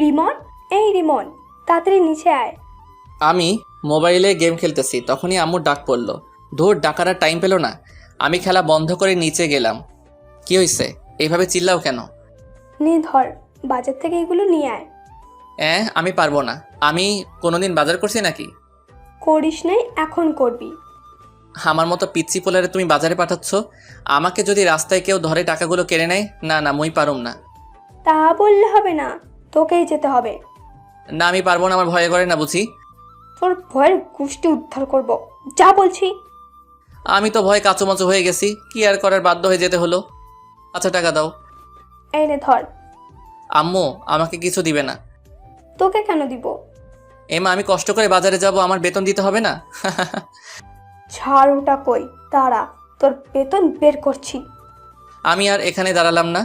রিমন, এই রিমন, তাড়াতাড়ি নিচে আয়। আমি মোবাইলে গেম খেলতেছি, তখনই আম্মুর ডাক পড়ল। ধুর, ডাকার আর টাইম পেল না। আমি খেলা বন্ধ করে নিচে গেলাম। কি হয়েছে? এইভাবে চিল্লাও কেন? নে ধর, বাজার থেকে এগুলো নিয়ে আয়। আমি পারবো না। আমি কোনোদিন বাজার করছি নাকি? করিস নাই, এখন করবি। আমার মতো পিচ্ছি পোলারে তুমি বাজারে পাঠাচ্ছ? আমাকে যদি রাস্তায় কেউ ধরে টাকাগুলো কেড়ে নেয়, না না, মুই পারুম না। তা বললে হবে না, তোকেই যেতে হবে। না, আমি পারবো না, আমার ভয় করে না বুঝি? তোর ভয়ের গোষ্ঠী উদ্ধার করব, যা বলছি। আমি তো ভয় কাঁচুমাচু হয়ে গেছি, কি আর করার, বাধ্য হয়ে যেতে হলো। আচ্ছা, টাকা দাও। এই নে ধর। আম্মু আমাকে কিছু দিবে না? তোকে কেন দিব? এমা, আমি কষ্ট করে বাজারে যাব, আমার বেতন দিতে হবে না? ছাড় ওটা, কই তারা তোর বেতন বের করছি। আমি আর এখানে দাঁড়ালাম না,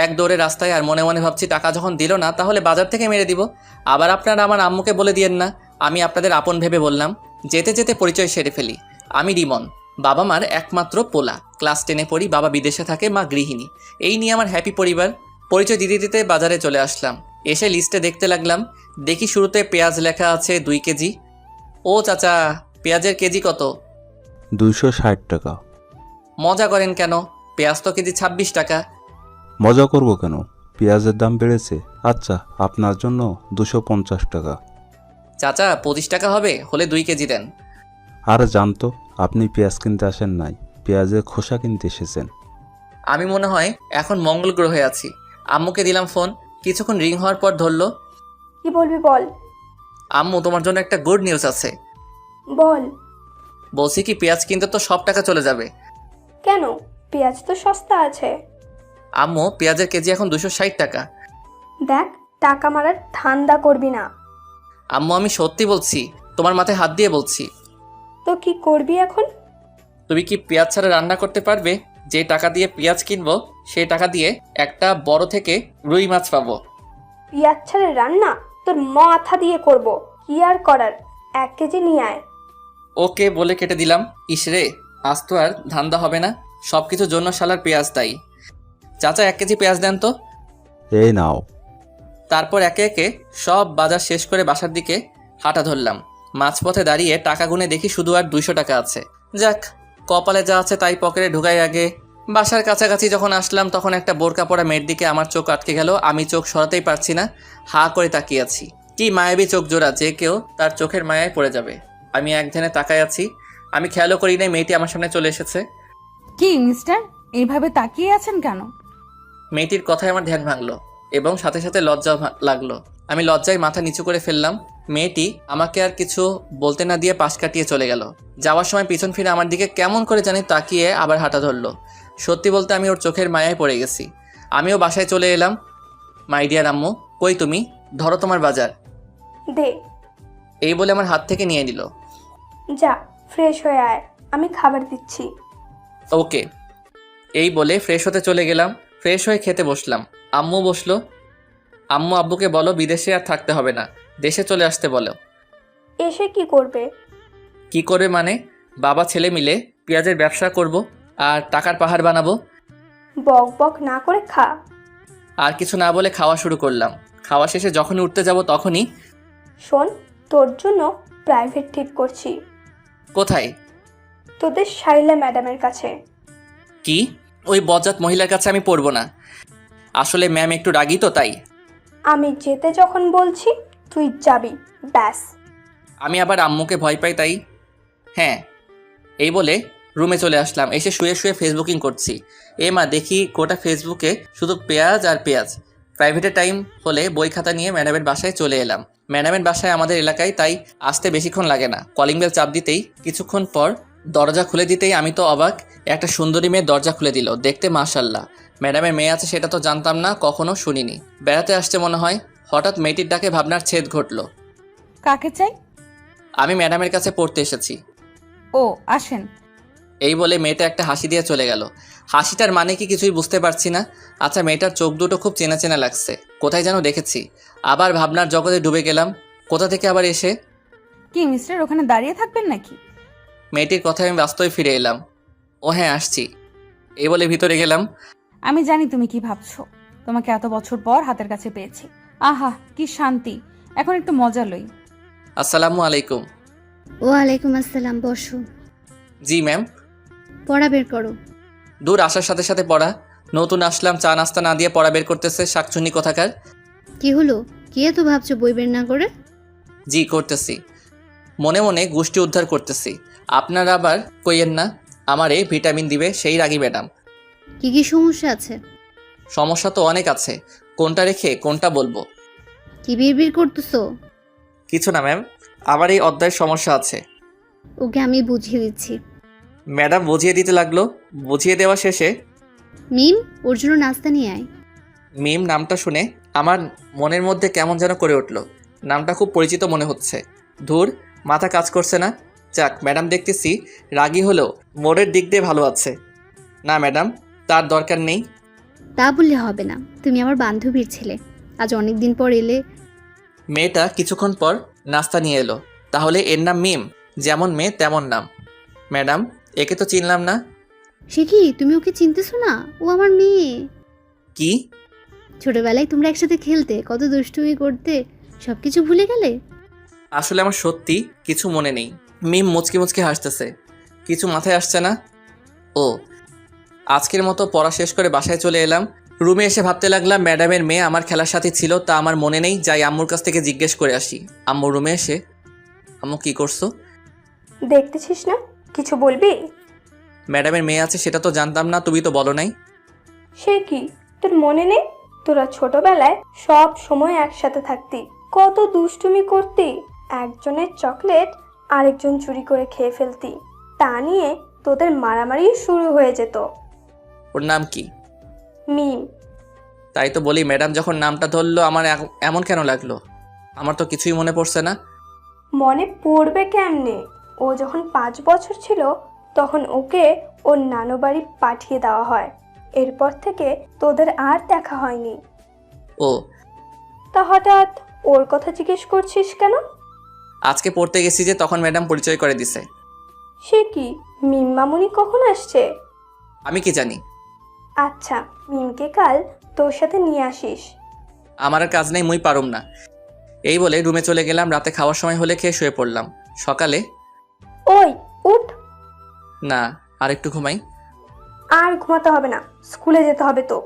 এক দৌড়ে রাস্তায়। আর মনে মনে ভাবছি, টাকা যখন দিল না, তাহলে বাজার থেকে মেরে দিব। আবার আপনারা আমার আম্মুকে বলে দিয়েন না। আমি আপনাদের আপন ভেবে বললাম। যেতে যেতে পরিচয় সেরে ফেলি। আমি রিমন, বাবা মার একমাত্র পোলা। ক্লাস 10-এ পড়ি, বাবা বিদেশে থাকে, মা গৃহিণী। এই নিয়ে আমার হ্যাপি পরিবার। পরিচয় দিতে দিতে বাজারে চলে আসলাম। এসে লিস্টে দেখতে লাগলাম। দেখি শুরুতে পেঁয়াজ লেখা আছে 2 কেজি। ও চাচা, পেঁয়াজের কেজি কত? 260 টাকা। মজা করেন কেন? পেঁয়াজ তো কেজি 26 টাকা। মজা করব কেন? পেঁয়াজের দাম বেড়েছে। আচ্ছা, আপনার জন্য 250 টাকা। চাচা, 25 টাকা হবে, হলে 2 কেজি দেন। আর জানতো, আপনি পেঁয়াজ কিনতে আসেন নাই, পেঁয়াজের খোসা কিনতে এসেছেন। আমি মনে হয় এখন মঙ্গল গ্রহে আছি। আম্মুকে দিলাম ফোন, কিছুক্ষণ রিং হওয়ার পর ধরলো। কি বলবি বল। আম্মু, তোমার জন্য একটা গুড নিউজ আছে। বল। বলছি কি, পেঁয়াজ কিনতে তো সব টাকা চলে যাবে। কেন? পেঁয়াজ তো সস্তা আছে। আম্মু, পেঁয়াজের কেজি এখন 260 টাকা। দেখ, টাকা মারার ধান্দা করবি না। আম্মু, আমি সত্যি বলছি, তোমার মাথায় হাত দিয়ে বলছি। তো কি করবি এখন? তুমি কি পেঁয়াজ ছাড়া রান্না করতে পারবে? যে টাকা দিয়ে পেঁয়াজ কিনবো, সেই টাকা দিয়ে একটা বড় থেকে রুই মাছ পাবো। পেঁয়াজ ছাড়া রান্না তোর মাথা দিয়ে করব। কি আর করার, 1 কেজি নিয়ে আয়। ওকে বলে কেটে দিলাম। ইসরে, আজ তো আর ধান্দা হবে না। সব কিছুর জন্য শালার পেঁয়াজ দায়ী। চাচা, 1 কেজি পেঁয়াজ দেন তো। এই নাও। তারপর একে একে সব বাজার শেষ করে বাসার দিকে হাঁটা ধরলাম। মাঝপথে দাঁড়িয়ে টাকা গুনে দেখি শুধু আর 200 টাকা আছে। যাক, কপালে যা আছে তাই পকেটে ঢুকাই আগে। বাসার কাছাকাছি যখন আসলাম, তখন একটা বোরকা পরা মেয়ের দিকে আমার চোখ আটকে গেল। আমি চোখ সরাতেই পারছি না, হা করে তাকিয়ে আছি। কি মায়াবী চোখ জোড়া, যে কেউ তার চোখের মায়ায় পড়ে যাবে। আমি এক ধ্যানে তাকায় আছি। আমি খেয়ালও করি নাই মেয়েটি আমার সামনে চলে এসেছে। কি মিস্টার, এইভাবে তাকিয়ে আছেন কেন? মেয়েটির কথায় আমার ধ্যান ভাঙলো এবং সাথে সাথে লজ্জাও লাগলো। আমি লজ্জায় মাথা নিচু করে ফেললাম। মেয়েটি আমাকে আর কিছু বলতে না দিয়ে পাশ কাটিয়ে চলে গেল। যাওয়ার সময় পিছন ফিরে আমার দিকে কেমন করে জানি তাকিয়ে আবার হাঁটা ধরলো। সত্যি বলতে আমি ওর চোখের মায়ায় পড়ে গেছি। আমিও বাসায় চলে এলাম। মাই ডিয়ার আম্মু, কই তুমি? ধরো তোমার বাজার। দে। এই বলে আমার হাত থেকে নিয়ে নিল। যা, ফ্রেশ হয়ে আয়, আমি খাবার দিচ্ছি। ওকে। এই বলে ফ্রেশ হতে চলে গেলাম। ফ্রেশ হয়ে খেতে বসলাম। আম্মু বসলো। আম্মু, আব্বুকে বলো বিদেশে আর থাকতে হবে না, দেশে চলে আসতে বলো। এসে কি করবে? কি করবে মানে? বাবা ছেলে মিলে পেঁয়াজের ব্যবসা করব আর টাকার পাহাড় বানাবো। বক বক না করে খা। আর কিছু না বলে খাওয়া শুরু করলাম। খাওয়া শেষে যখনই উঠতে যাব তখনই। শোন, তোর জন্য প্রাইভেট ঠিক করছি। কোথায়? তোদের শাইলা ম্যাডামের কাছে। কি? ওই বজ্জাত মহিলার কাছে আমি পড়বো না। আসলে ম্যাম একটু রাগী তো, তাই। আমি যেতে যখন বলছি তুই যাবি, ব্যাস। আমি আবার আম্মুকে ভয় পাই, তাই। হ্যাঁ, এই বলে রুমে চলে আসলাম। এসে শুয়ে শুয়ে ফেসবুকিং করছি। মা, দেখি গোটা ফেসবুকে শুধু পেঁয়াজ আর পেঁয়াজ। প্রাইভেটের টাইম হলে বই খাতা নিয়ে ম্যাডামের বাসায় চলে এলাম। ম্যাডামের বাসায় আমাদের এলাকায়, তাই আসতে বেশিক্ষণ লাগে না। কলিং বেল চাপ দিতেই, কিছুক্ষণ পর দরজা খুলে দিতেই আমি তো অবাক। একটা সুন্দরী মেয়ে দরজা খুলে দিল। দেখতে মাশাল্লাহ। ম্যাডামের মেয়ে আছে সেটা তো জানতাম না, কখনো শুনিনি। বেড়াতে আসছে মনে হয়। হঠাৎ মেয়েটির ডাকে ভাবনার ছেদ ঘটল। কাকে চাই? আমি ম্যাডামের কাছে পড়তে এসেছি। ও, আসেন। এই বলে মেয়েটা একটা হাসি দিয়ে চলে গেল। হাসিটার মানে কি কিছুই বুঝতে পারছি না। আচ্ছা, মেয়েটার চোখ দুটো খুব চেনা চেনা লাগছে, কোথায় যেন দেখেছি। আবার ভাবনার জগতে ডুবে গেলাম। কোথা থেকে আবার এসে। কি মিস্টার, ওখানে দাঁড়িয়ে থাকবেন নাকি? মেয়েটির কথায় আমি বাস্তবে ফিরে এলাম। ও হ্যাঁ, আসছি। এই বলে ভিতরে গেলাম। আমি জানি তুমি কি ভাবছো। তোমাকে এত বছর পর হাতের কাছে পেয়েছি। আহা কি শান্তি। এখন একটু মজা লই। আসসালামু আলাইকুম। ওয়ালাইকুম আসসালাম, বসো। জি ম্যাম। পড়া বের করো। দূর আসার সাথে সাথে পড়া। নতুন আসলাম, চা নাস্তা না দিয়ে পড়া বের করতেছে শাকচুন্নি কোথাকার। কি হলো? কি এত ভাবছো বই বের না করে? জি করতেছি, মনে মনে গোষ্ঠী উদ্ধার করতেছি। আপনারা আবার কইয়েন না আমারে ভিটামিন দিবে সেই রাগী ম্যাডাম। কি কি সমস্যা আছে? সমস্যা তো অনেক আছে, কোনটা রেখে কোনটা বলবো? কি বিড়বিড় করতেছো? কিছু না ম্যাম, আমার এই অধ্যায়ের সমস্যা আছে। ওকে আমি বুঝিয়ে দিচ্ছি। ম্যাডাম বুঝিয়ে দিতে লাগলো। বুঝিয়ে দেওয়া শেষে মিম, ওর জন্য নাস্তা নিয়ে আয়। মিম নামটা শুনে আমার মনের মধ্যে কেমন যেন করে উঠল। নামটা খুব পরিচিত মনে হচ্ছে। ধুর, মাথা কাজ করছে না। যাক, ম্যাডাম দেখতেছি রাগী হলেও মোড়ের দিক দিয়ে ভালো আছে। না ম্যাডাম, তার দরকার নেই। তা বললে হবে না, তুমি আমার বান্ধবীর ছেলে। আজ অনেক দিন পর এলে। মেয়েটা কিছুক্ষণ পর নাস্তা নিয়ে এলো। তাহলে এর নাম মিম, যেমন মেয়ে তেমন নাম। ম্যাডাম, একে তো চিনলাম না। সে কি, তুমি ওকে চিনতেছো না? ও আমার মেয়ে। কি? ছোটবেলায় তোমরা একসাথে খেলতে, কত দুষ্টুমি করতে, সবকিছু ভুলে গেলে? আসলে আমার সত্যি কিছু মনে নেই। মিম মুচকি মুচকি হাসতেছে। কিছু মাথায় আসছে না। ও, আজকের মতো পড়া শেষ করে বাসায় চলে এলাম। রুমে এসে ভাবতে লাগলাম ম্যাডামের মেয়ে আমার খেলার সাথে ছিল, তা আমার মনে নেই। যাই আম্মুর কাছ থেকে জিজ্ঞেস করে আসি। আম্মু রুমে এসে, আম্মু কি করছো? দেখতেছিস না, কিছু বলবি? ম্যাডামের মেয়ে আছে সেটা তো জানতাম না, তুমি তো বলো নাই। সে কি, তোর মনে নেই? তোরা ছোটবেলায় সব সময় একসাথে থাকতি, কত দুষ্টুমি করতি। একজনের চকলেট আরেকজন চুরি করে খেয়ে ফেলতি, তা নিয়ে তোদের মারামারি শুরু হয়ে যেত। ওর নাম কি? মিম। তাই তো বলি, ম্যাডাম যখন নামটা ধরলো আমার এমন কেন লাগলো? আমার তো কিছুই মনে পড়ছে না। মনে পড়বে কেমনে? ও যখন 5 বছর ছিল তখন ওকে ওর নানু বাড়ি পাঠিয়ে দেওয়া হয়। এরপর থেকে তোদের আর দেখা হয়নি। ও, তা হঠাৎ ওর কথা জিজ্ঞেস করছিস কেন? আজকে পড়তে গেছি যে তখন ম্যাডাম পরিচয় করে দিছে। সে কি, মিম মামুনি কখন আসছে? আমি কি জানি। আচ্ছা, মিমকে কাল তোর সাথে নিয়ে আসিস। আমার আর কাজ নেই, মুই পারুম না। এই বলে রুমে চলে গেলাম। রাতে খাওয়ার সময় হলে খেয়ে শুয়ে পড়লাম। সকালে ওই উঠ। না, আর একটু ঘুমাই। আর ঘুমাতে হবে না, স্কুলে যেতে হবে তো।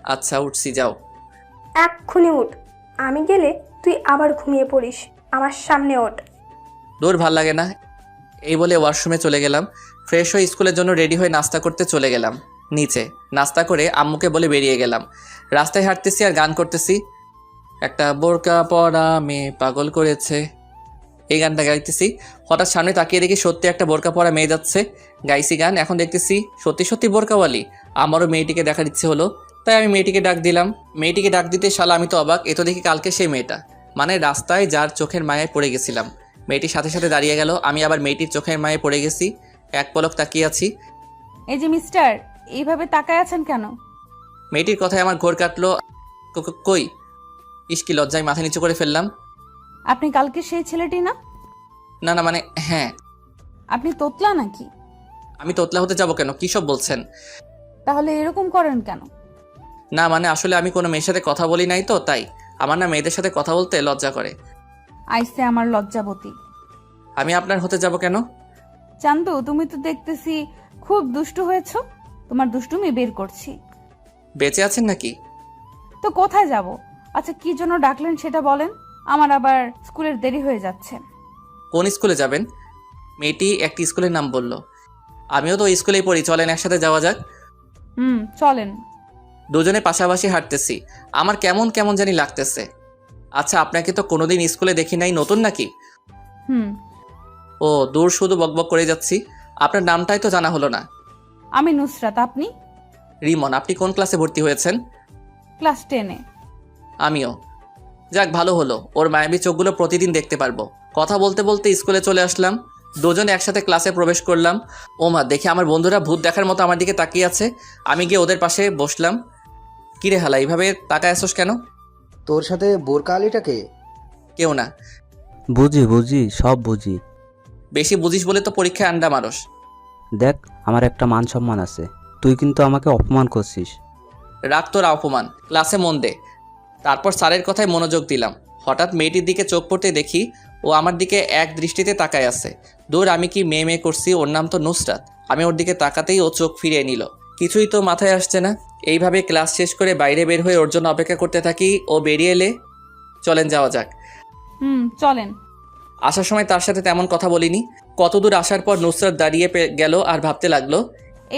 আচ্ছা উঠছি, যাও। এক্ষুনি উঠ, আমি গেলে তুই আবার ঘুমিয়ে পড়িস। আমার সামনে ওঠ। দূর, ভাল লাগে না। এই বলে ওয়াশরুমে চলে গেলাম। ফ্রেশ হয়ে স্কুলের জন্য রেডি হয়ে নাস্তা করতে চলে গেলাম নিচে। নাস্তা করে আম্মুকে বলে বেরিয়ে গেলাম। রাস্তায় হাঁটতেছি আর গান করতেছি। একটা বোরকা পরা মেয়ে পাগল করেছে, এই গানটা গাইতেছি। হঠাৎ সামনে তাকিয়ে দেখি সত্যি একটা বোরকা পরা মেয়ে যাচ্ছে। গাইছি গান, এখন দেখতেছি সত্যি সত্যি বোরকাওয়ালি। আমারও মেয়েটিকে দেখার ইচ্ছে হলো, তাই আমি মেয়েটিকে ডাক দিলাম। মেয়েটিকে ডাক দিতে শালা আমি তো অবাক, এ তো দেখি কালকে সেই মেয়েটা, মানে রাস্তায় যার চোখের মায়ায় পড়ে গেছিলাম। মেয়েটির সাথে সাথে দাঁড়িয়ে গেল। আমি আবার মেয়েটির চোখের মায়ায় পড়ে গেছি। এক পলক তাকিয়ে আছি। এই যে মিস্টার, এইভাবে তাকায় আছেন কেন? মেয়েটির কথায় আমার ঘোর কাটলো। কই, ইস্কি লজ্জায় মাথা নিচু করে ফেললাম। আপনি কালকে সেই ছেলেটি না? না না, মানে হ্যাঁ। আপনি তোতলা নাকি? আমি তোতলা হতে যাব কেন, কী সব বলছেন? তাহলে এরকম করেন কেন? না মানে আসলে আমি কোনো মেয়ের সাথে কথা বলি নাই তো, তাই আমার না মেয়েদের সাথে কথা বলতে লজ্জা করে। আইসে আমার লজ্জাবতী। আমি আপনার হতে যাব কেন? চান্দু, তুমি তো দেখতেছি খুব দুষ্টু হয়েছো। তোমার দুষ্টুমি বের করছি। বেঁচে আছেন নাকি? তো কোথায় যাব? আচ্ছা, কি জন্য ডাকলেন সেটা বলেন। আমার আবার স্কুলের দেরি হয়ে যাচ্ছে। কোন স্কুলে যাবেন? মেয়েটি একটি স্কুলের নাম বলল। আমিও তো ওই স্কুলেই পড়ি, চলেন একসাথে যাওয়া যাক। চলেন। দুজনে পাশাপাশি হাঁটতেছি। আমার কেমন কেমন জানি লাগতেছে। আচ্ছা, আপনাকে তো কোনোদিন স্কুলে দেখি নাই, নতুন নাকি? ও দূর, শুধু বকবক করে যাচ্ছি। আপনার নামটাই তো জানা হলো না। আমি নুসরাত, আপনি? রিমন। আপনি কোন ক্লাসে ভর্তি হয়েছেন? ক্লাস 10-এ। আমিও। যাক, ভালো হলো, ওর মায়াবী চোখগুলো প্রতিদিন দেখতে পারবো। কথা বলতে বলতে স্কুলে চলে আসলাম। দুজনে একসাথে ক্লাসে প্রবেশ করলাম। ওমা, দেখে আমার বন্ধুরা ভূত দেখার মতো আমার দিকে তাকিয়ে আছে। আমি গিয়ে ওদের পাশে বসলাম। কিরে হালা, এইভাবে তাকায় আসোস কেন? তোর সাথে বোরকা আলীটাকে? কেউ না। বুঝি সব বুঝি। বেশি বুঝিস বলে তো পরীক্ষায় আন্ডা মারস। দেখ, আমার একটা মান সম্মান আছে, তুই কিন্তু আমাকে অপমান করছিস। রাগ তোর অপমান, ক্লাসে মন দে। তারপর স্যারের কথায় মনোযোগ দিলাম। হঠাৎ মেয়েটির দিকে চোখ পড়তে দেখি ও আমার দিকে এক দৃষ্টিতে তাকায় আছে। দূর, আমি কি মেয়ে করছি, ওর নাম তো নুসরাত। আমি ওর দিকে তাকাতেই ও চোখ ফিরিয়ে নিল। কিছুই তো মাথায় আসছে না। এইভাবে ক্লাস শেষ করে বাইরে বের হয়ে ওর জন্য অপেক্ষা করতে থাকি। ও বেরিয়ে এলে চলেন যাওয়া যাক। চলেন। আসার সময় তার সাথে তেমন কথা বলিনি। কতদূর আসার পর নুসরাত দাঁড়িয়ে গেল আর ভাবতে লাগলো,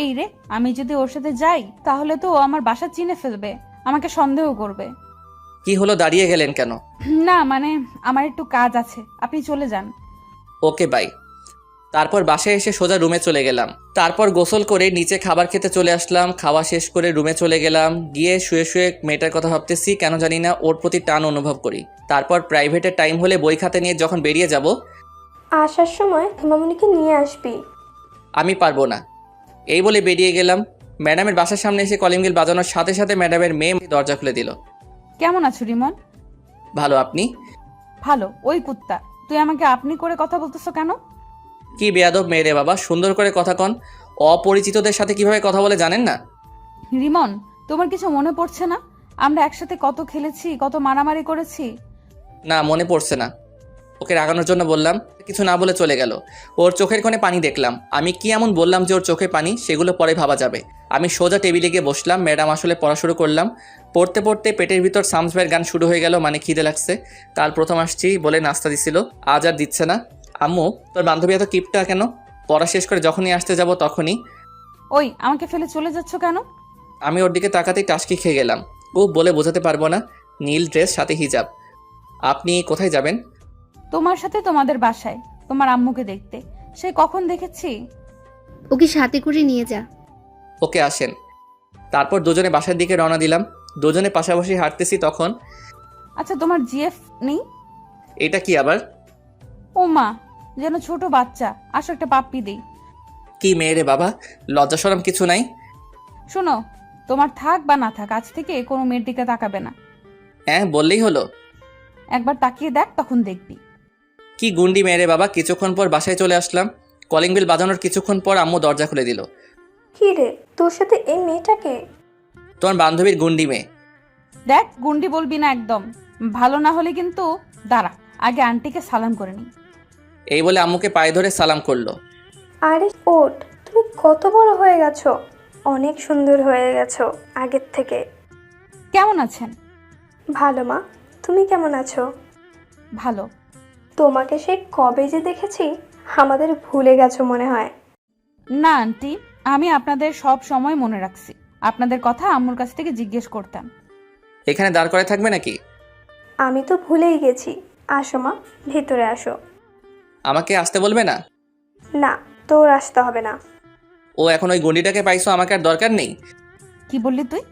এই রে, আমি যদি ওর সাথে যাই তাহলে তো ও আমার বাসা চিনে ফেলবে, আমাকে সন্দেহ করবে। কি হলো, দাঁড়িয়ে গেলেন কেন? না মানে আমার একটু কাজ আছে, আপনি চলে যান। Okay bye. তারপর বাসায় এসে সোজা রুমে চলে গেলাম। তারপর গোসল করে নিচে খাবার খেতে চলে আসলাম। খাওয়া শেষ করে রুমে চলে গেলাম। গিয়ে শুয়ে শুয়ে মেয়েটার কথা ভাবতেছি, কেন জানি না ওর প্রতি টান অনুভব করি। তারপর প্রাইভেটের টাইম হলে বই খাতা নিয়ে যখন বেরিয়ে যাব, আসার সময় হিমামণিকে নিয়ে আসবি। আমি পারবো না এই বলে বেরিয়ে গেলাম। ম্যাডামের বাসার সামনে এসে কলিং বেল বাজানোর সাথে সাথে ম্যাডামের মেয়ে দরজা খুলে দিল। কেমন আছো রিমন? ভালো, আপনি? ভালো। ওই কুত্তা, তুই আমাকে আপনি করে কথা বলতেছো কেন? কি বেয়াদব মেয়ে রে বাবা, সুন্দর করে কথা কন। অপরিচিতদের সাথে কিভাবে কথা বলে জানেন না? রিমন, তোমার কিছু মনে পড়ছে না? আমরা একসাথে কত খেলেছি, কত মারামারি করেছি। না, মনে পড়ছে না। ওকে রাগানোর জন্য বললাম, কিছু না বলে চলে গেল। ওর চোখের কোণে পানি দেখলাম। আমি কি এমন বললাম যে ওর চোখে পানি, সেগুলো পরে ভাবা যাবে। আমি সোজা টেবিলে গিয়ে বসলাম। ম্যাডাম আসলে পড়া শুরু করলাম। পড়তে পড়তে পেটের ভিতর সামস ভাইয়ের গান শুরু হয়ে গেল। মানে খিদে লাগছে। কাল প্রথম আসছি বলে নাস্তা দিছিল, আজ আর দিচ্ছে না। আম্মু, তোর বান্ধবী এত কিপটা কেন? পড়া শেষ করে যখনই আসতে যাব তখনই। ওই, আমাকে ফেলে চলে যাচ্ছ কেন? আমি ওর দিকে তাকাতেই টাসকি খেয়ে গেলাম। ও বলে বোঝাতে পারবো না। নীল ড্রেস, সাথে হিজাব। আপনি কোথায় যাবেন? তোমার সাথে তোমাদের বাসায়, তোমার আম্মুকে দেখতে। সে কখন দেখেছি। ওকে সাথে করে নিয়ে যা। ওকে, আসেন। তারপর দুজনে বাসার দিকে রওনা দিলাম। দুজনে পাশাপাশি হাঁটতেছি তখন। আচ্ছা, তোমার জিএফ নেই? এটা কি আবার? ও মা, যেন ছোট বাচ্চা। আসো একটা পাপ্পি দেই। কি মেয়ে রে বাবা, লজ্জা শরম কিছু নাই? শোনো, তোমার থাক বা না থাক, আজ থেকে কোনো মেয়ের দিকে তাকাবে না। হ্যাঁ, বললেই হলো। একবার তাকিয়ে দেখ, তখন দেখবি। কি গুন্ডি মেয়ে রে বাবা। কিছুক্ষণ পর বাসায় চলে আসলাম। কলিং বেল বাজানোর কিছুক্ষণ পর আম্মু দরজা খুলে দিল। কি রে, তোর সাথে এই মেয়েটাকে? তোমার বান্ধবীর গুন্ডি মেয়ে। দেখ, গুন্ডি বলবি না একদম। ভালো না হলে কিন্তু দাঁড়া, আগে আন্টিকে সালাম করে নি। এই বলে আম্মুকে পায়ে ধরে সালাম করলো। আরে ওঠ, তুমি কত বড় হয়ে গেছো, অনেক সুন্দর হয়ে গেছো আগের থেকে। কেমন আছেন? ভালো মা, তুমি কেমন আছো? ভালো। তোমাকে সে কবে যে দেখেছি, আমাদের ভুলে গেছো মনে হয়। না আন্টি, আমি আপনাদের সব সময় মনে রাখছি। আপনাদের কথা আম্মুর কাছ থেকে জিজ্ঞেস করতাম। এখানে দাঁড় করে থাকবে নাকি? আমি তো ভুলেই গেছি। আসো মা, ভিতরে আসো। আমাকে আসতে বলবে না? না, তোর আসতে হবে না। ও এখন ওই গুন্ডিটাকে পাইছো, আমাকে আর দরকার নেই। কি বললি তুই?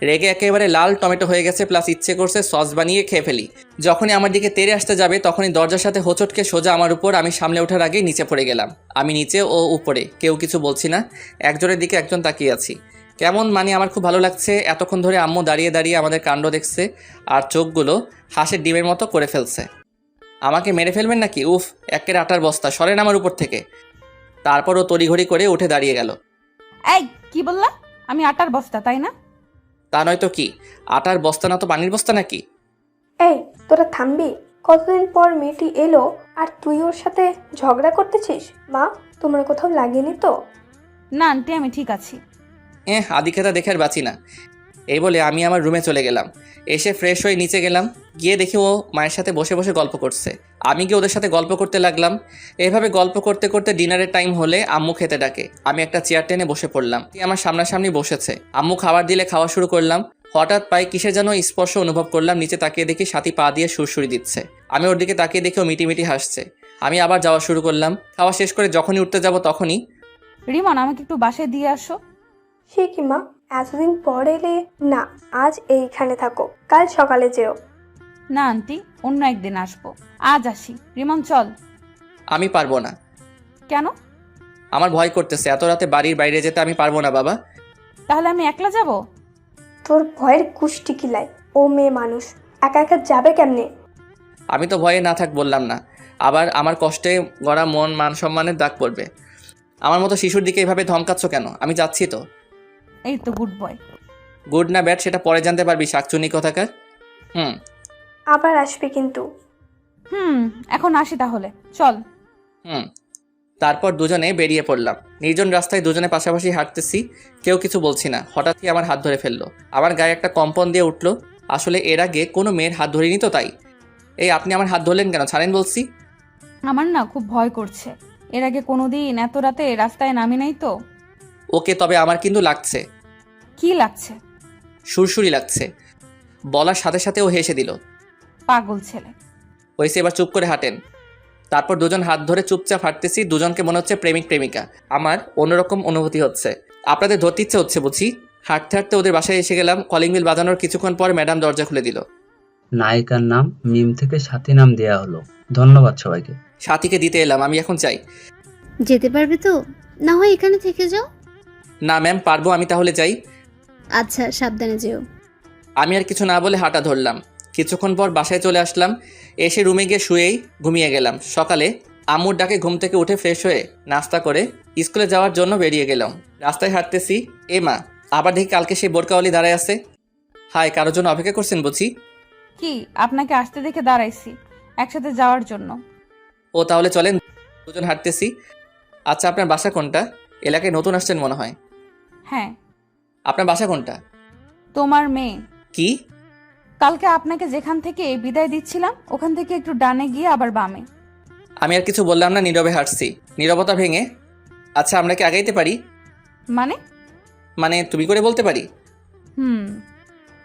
রেগে একেবারে লাল টমেটো হয়ে গেছে, প্লাস ইচ্ছে করছে সস বানিয়ে খেয়ে ফেলি। যখনই আমার দিকে তেড়ে আসতে যাবে তখনই দরজার সাথে হোঁচটকে সোজা আমার উপর। আমি সামনে ওঠার আগেই নিচে পড়ে গেলাম। আমি নিচে ও উপরে, কেউ কিছু বলছি না। একজনের দিকে একজন তাকিয়ে আছি। কেমন মানে আমার খুব ভালো লাগছে। এতক্ষণ ধরে আম্মু দাঁড়িয়ে দাঁড়িয়ে আমাদের কাণ্ড দেখছে আর চোখগুলো হাঁসের ডিমের মতো করে ফেলছে। আমাকে মেরে ফেলবেন নাকি? উফ, একের আটার বস্তা, সরেন আমার উপর থেকে। তারপর ও তড়িঘড়ি করে উঠে দাঁড়িয়ে গেল। এই, কি বললা? আমি আটার বস্তা, তাই না? তা নয়তো কি, আটার বস্তা না তো পানির বস্তা নাকি? এই, তোরা থামবি? কতদিন পর মেয়েটি এলো আর তুই ওর সাথে ঝগড়া করতেছিস? মা, তোমার কোথাও লাগেনি তো? না আন্টি, আমি ঠিক আছি। আদিক্ষেতা দেখে আর বাঁচি না। এই বলে আমি আমার রুমে চলে গেলাম। এসে ফ্রেশ হয়ে নিচে গেলাম। গিয়ে দেখি ও মায়ের সাথে বসে বসে গল্প করছে। আমি গিয়ে ওদের সাথে গল্প করতে লাগলাম। এভাবে গল্প করতে করতে ডিনারের টাইম হলে আম্মু খেতে ডাকে। আমি একটা চেয়ার টেনে বসে পড়লাম। আমার সামনাসামনি বসেছে। আম্মু খাবার দিলে খাওয়া শুরু করলাম। হঠাৎ পায়ে কিসের যেন স্পর্শ অনুভব করলাম। নিচে তাকিয়ে দেখি সাথী পা দিয়ে সুরসুরি দিচ্ছে। আমি ওর দিকে তাকিয়ে দেখি ও মিটিমিটি হাসছে। আমি আবার যাওয়া শুরু করলাম। খাওয়া শেষ করে যখনই উঠতে যাব তখনই, রিমন, আমাকে একটু বাসায় দিয়ে আসো। সে কি মা, এতদিন পর এলে? না, আজ এইখানে থাকো, কাল সকালে যেও। না আন্টি, অন্য একদিন আসবো, আজ আসি। রিমন চল। আমি পারবো না। কেন? আমার ভয় করতেছে। এত রাতে বাড়ির বাইরে যেতে আমি পারবো না বাবা। তাহলে আমি একলা যাব? তোর ভয়ের কুষ্টি কিলাই, ও মেয়ে মানুষ একা একা যাবে কেমনে? আমি তো ভয়ে না থাক বললাম না। আবার আমার কষ্টে গড়া মন মান সম্মানের দাগ পড়বে। আমার মতো শিশুর দিকে এভাবে ধমকাচ্ছ কেন? আমি যাচ্ছি তো। এই তো গুড বয়। গুড না ব্যাড সেটা পরে জানতে পারবি, শাকচুনি কোথাকার। হুম। আবার আসবে কিন্তু। এখন আসি তাহলে, চল। হুম। তারপর দুজনে বেরিয়ে পড়লাম। নির্জন রাস্তায় দুজনে পাশাপাশি হাঁটতেছি, কেউ কিছু বলছি না। হঠাৎই আমার হাত ধরে ফেললো। আমার গায়ে একটা কম্পন দিয়ে উঠলো। আসলে এর আগে কোনো মেয়ের হাত ধরিনি তো, তাই। এই আপনি আমার হাত ধরলেন কেন? ছাড়েন বলছি। আমার না খুব ভয় করছে। এর আগে কোনোদিন এত রাতে রাস্তায় নামি নাই তো। ওকে, তবে আমার কিন্তু লাগছে। কি লাগছে? সুরসুরি লাগছে। বলার সাথে সাথে ও হেসে দিল। পাগল ছেলে। হয়েছে, এবার চুপ করে হাঁটেন। তারপর দুজন হাত ধরে চুপচাপ হাঁটতেছি। দুজনকে মনে হচ্ছে প্রেমিক প্রেমিকা। আমার অন্যরকম অনুভূতি হচ্ছে। আপনাদের ধরতে ইচ্ছে হচ্ছে বুঝি। হাঁটতে হাঁটতে ওদের বাসায় এসে গেলাম। কলিং বেল বাজানোর কিছুক্ষণ পর ম্যাডাম দরজা খুলে দিল। নায়িকার নাম মিম থেকে সাথী নাম দেয়া হলো। ধন্যবাদ সবাইকে। সাথীকে দিতে এলাম। আমি এখন চাই। যেতে পারবে তো? না হয় এখানে থেকে যাও। না ম্যাম, পারবো। আমি তাহলে যাই। আচ্ছা, সাবধানে যেও। আমি আর কিছু না বলে হাঁটা ধরলাম। কিছুক্ষণ পর বাসায় চলে আসলাম। এসে রুমে গিয়ে শুয়েই ঘুমিয়ে গেলাম। সকালে আম্মুর ডাকে ঘুম থেকে উঠে ফ্রেশ হয়ে নাস্তা করে স্কুলে যাওয়ার জন্য বেরিয়ে গেলাম। রাস্তায় হাঁটতেছি। এ মা, আবার দেখি কালকে সেই বোরকাওয়ালি দাঁড়ায় আছে। হাই, কারোর জন্য অপেক্ষা করছেন বুঝি? কি, আপনাকে আসতে দেখে দাঁড়াইছি একসাথে যাওয়ার জন্য। ও তাহলে চলেন, দুজন হাঁটতেছি। আচ্ছা, আপনার বাসা কোনটা? এলাকায় নতুন আসছেন মনে হয়। হ্যাঁ। আপনার বাসা কোনটা? তোমার মেয়ে। কি? কালকে আপনাকে যেখান থেকে বিদায় দিচ্ছিলাম ওখান থেকে একটু ডানে গিয়ে আবার বামে। আমি আর কিছু বললাম না, নীরবে হাঁটছি। নীরবতা ভেঙে, আচ্ছা আমরা কি আগাইতে পারি? মানে? মানে তুমি করে বলতে পারি। হুম।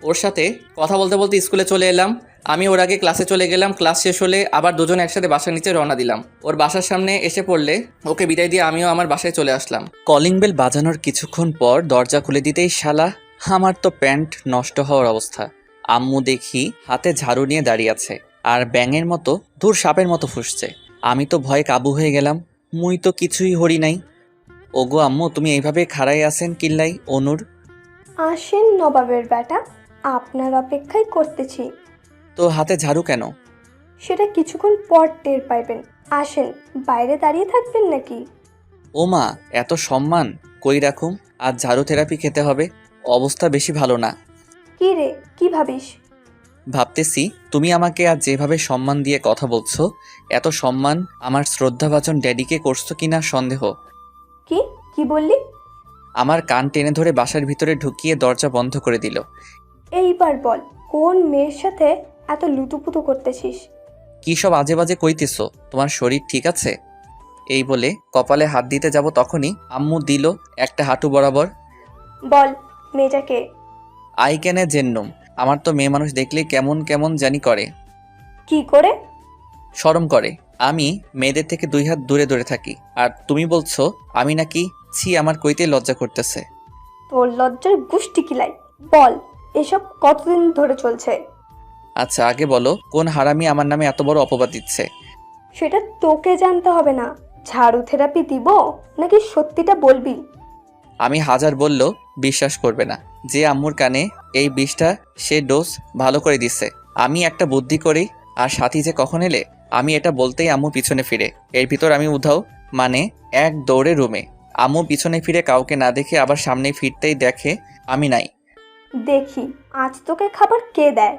ওর সাথে কথা বলতে বলতে স্কুলে চলে এলাম। আমি ওর আগে ক্লাসে চলে গেলাম। ক্লাস শেষ হলে আবার দুজন একসাথে বাসার নিচে রওনা দিলাম। ওর বাসার সামনে এসে পড়লে ওকে বিদায় দিয়ে আমিও আমার বাসায় চলে আসলাম। কলিং বেল বাজানোর কিছুক্ষণ পর দরজা খুলে দিতেই শালা, আমার তো প্যান্ট নষ্ট হওয়ার অবস্থা। আম্মু দেখি হাতে ঝাড়ু নিয়ে দাঁড়িয়ে আছে আর ব্যাঙের মতো ধুর সাপের মতো ফুসছে। আমি তো ভয়ে কাবু হয়ে গেলাম। মুই তো কিছুই হরি নাই। ওগো আম্মু, তুমি এইভাবে খাড়াই আছেন কিল্লাই? অনুর। আসেন নবাবের বেটা, আপনার অপেক্ষাই করতেছি। তো হাতে ঝাড়ু কেন? সেটা কিছুক্ষণ পর টের পাইবেন। আসেন, বাইরে দাঁড়িয়ে থাকবেন নাকি? ও মা, এত সম্মান কই রাখুম? আজ ঝাড়ু থেরাপি খেতে হবে। অবস্থা বেশি ভালো না। কি রে, কি ভাবিস? ভাবতেছি তুমি আমাকে আজ যেভাবে সম্মান দিয়ে কথা বলছো, এত সম্মান আমার শ্রদ্ধাভাজন ড্যাডিকে করছো কিনা সন্দেহ। কি কি বললি? আমার কান টেনে ধরে বাসার ভিতরে ঢুকিয়ে দরজা বন্ধ করে দিল। এইবার বল, কোন মেয়ের সাথে এত লুতুপুতু করতেছিস? কি সব আজে বাজে কইতেছো? তোমার শরীর ঠিক আছে? এই বলে কপালে হাত দিতে যাব তখনই আম্মু দিল একটা হাঁটু বরাবর। বল, মেয়েটাকে। আই ক্যানে জেন্নুম। আমার তো মেয়ে মানুষ দেখলেই কেমন কেমন জানি করে। কি করে? শরম করে। আমি মেয়েদের থেকে 2 হাত দূরে দূরে থাকি। আর তুমি বলছো আমি নাকি? ছি, আমার কইতে লজ্জা করতেছে। তোর লজ্জার গুষ্টি কিলাই। বল, এসব কতদিন ধরে চলছে? আচ্ছা আগে বলো, কোন হারামি আমার নামে এত বড় অপবাদ দিচ্ছে? সেটা তোকে জানতে হবে না। ঝাড়ু থেরাপি দিব নাকি সত্যিটা বলবি? আমি হাজার বললেও বিশ্বাস করবে না। যে আম্মুর কানে এই বিষটা সে ডোজ ভালো করে দিচ্ছে। আমি একটা বুদ্ধি করি। আর সাথী যে কখন এলে, আমি এটা বলতেই আম্মু পিছনে ফিরে। এর ভিতর আমি উধাও, মানে এক দৌড়ে রুমে। আম্মু পিছনে ফিরে কাউকে না দেখে আবার সামনে ফিরতেই দেখে আমি নাই। দেখি আজ তোকে খাবার কে দেয়।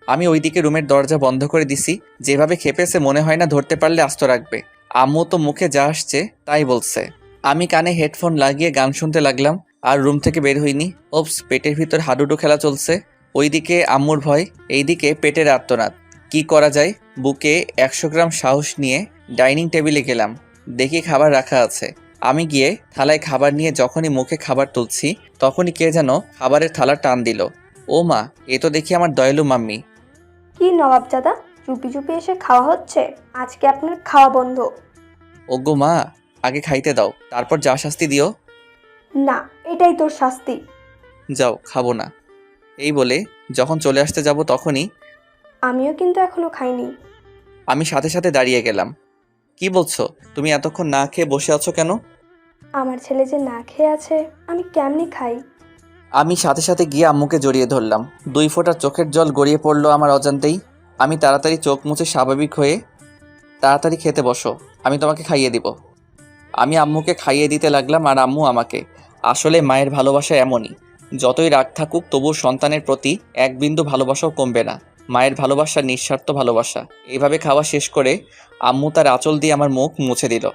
আমি ওইদিকে রুমের দরজা বন্ধ করে দিছি। যেভাবে খেপেছে মনে হয় না ধরতে পারলে আস্ত রাখবে। আম্মু তো মুখে যা আসছে তাই বলছে। আমি কানে হেডফোন লাগিয়ে গান শুনতে লাগলাম আর রুম থেকে বের হইনি। ওপস, পেটের ভিতর হাডুডু খেলা চলছে। ওইদিকে আম্মুর ভয়, এইদিকে পেটের আর্তনাদ। কি করা যায়? বুকে 100 গ্রাম সাহস নিয়ে ডাইনিং টেবিলে গেলাম। দেখি খাবার রাখা আছে। আমি গিয়ে থালায় খাবার নিয়ে যখনই মুখে খাবার তুলছি তখনই কে যেন খাবারের থালা টান দিল। ও মা, এ তো দেখি আমার দয়ালু মাম্মি। কি নবাবজাদা, চুপি চুপি এসে খাওয়া হচ্ছে? আজকে আপনার খাওয়া বন্ধ। ওগো মা, আগে খাইতে দাও, তারপর যা শাস্তি দিও। না, এটাই তোর শাস্তি। যাও, খাবো না। এই বলে যখন চলে আসতে যাব তখনই আমিও কিন্তু এখনো খাইনি। আমি সাথে সাথে দাঁড়িয়ে গেলাম। কি বলছো? তুমি এতক্ষণ না খেয়ে বসে আছো কেন? আমার ছেলে যে না খেয়ে আছে, আমি কেমনি খাই? আমি সাথে সাথে গিয়ে আম্মুকে জড়িয়ে ধরলাম। 2 ফোঁটা চোখের জল গড়িয়ে পড়লো আমার অজান্তেই। আমি তাড়াতাড়ি চোখ মুছে স্বাভাবিক হয়ে, তাড়াতাড়ি খেতে বসো, আমি তোমাকে খাইয়ে দিব। আমি আম্মুকে খাইয়ে দিতে লাগলাম আর আম্মু আমাকে। আসলে মায়ের ভালোবাসা এমনই, যতই রাগ থাকুক তবু সন্তানের প্রতি এক বিন্দু ভালোবাসাও কমবে না। মায়ের ভালোবাসা নিঃস্বার্থ ভালোবাসা। এইভাবে খাওয়া শেষ করে আম্মু তার আঁচল দিয়ে আমার মুখ মুছে দিল।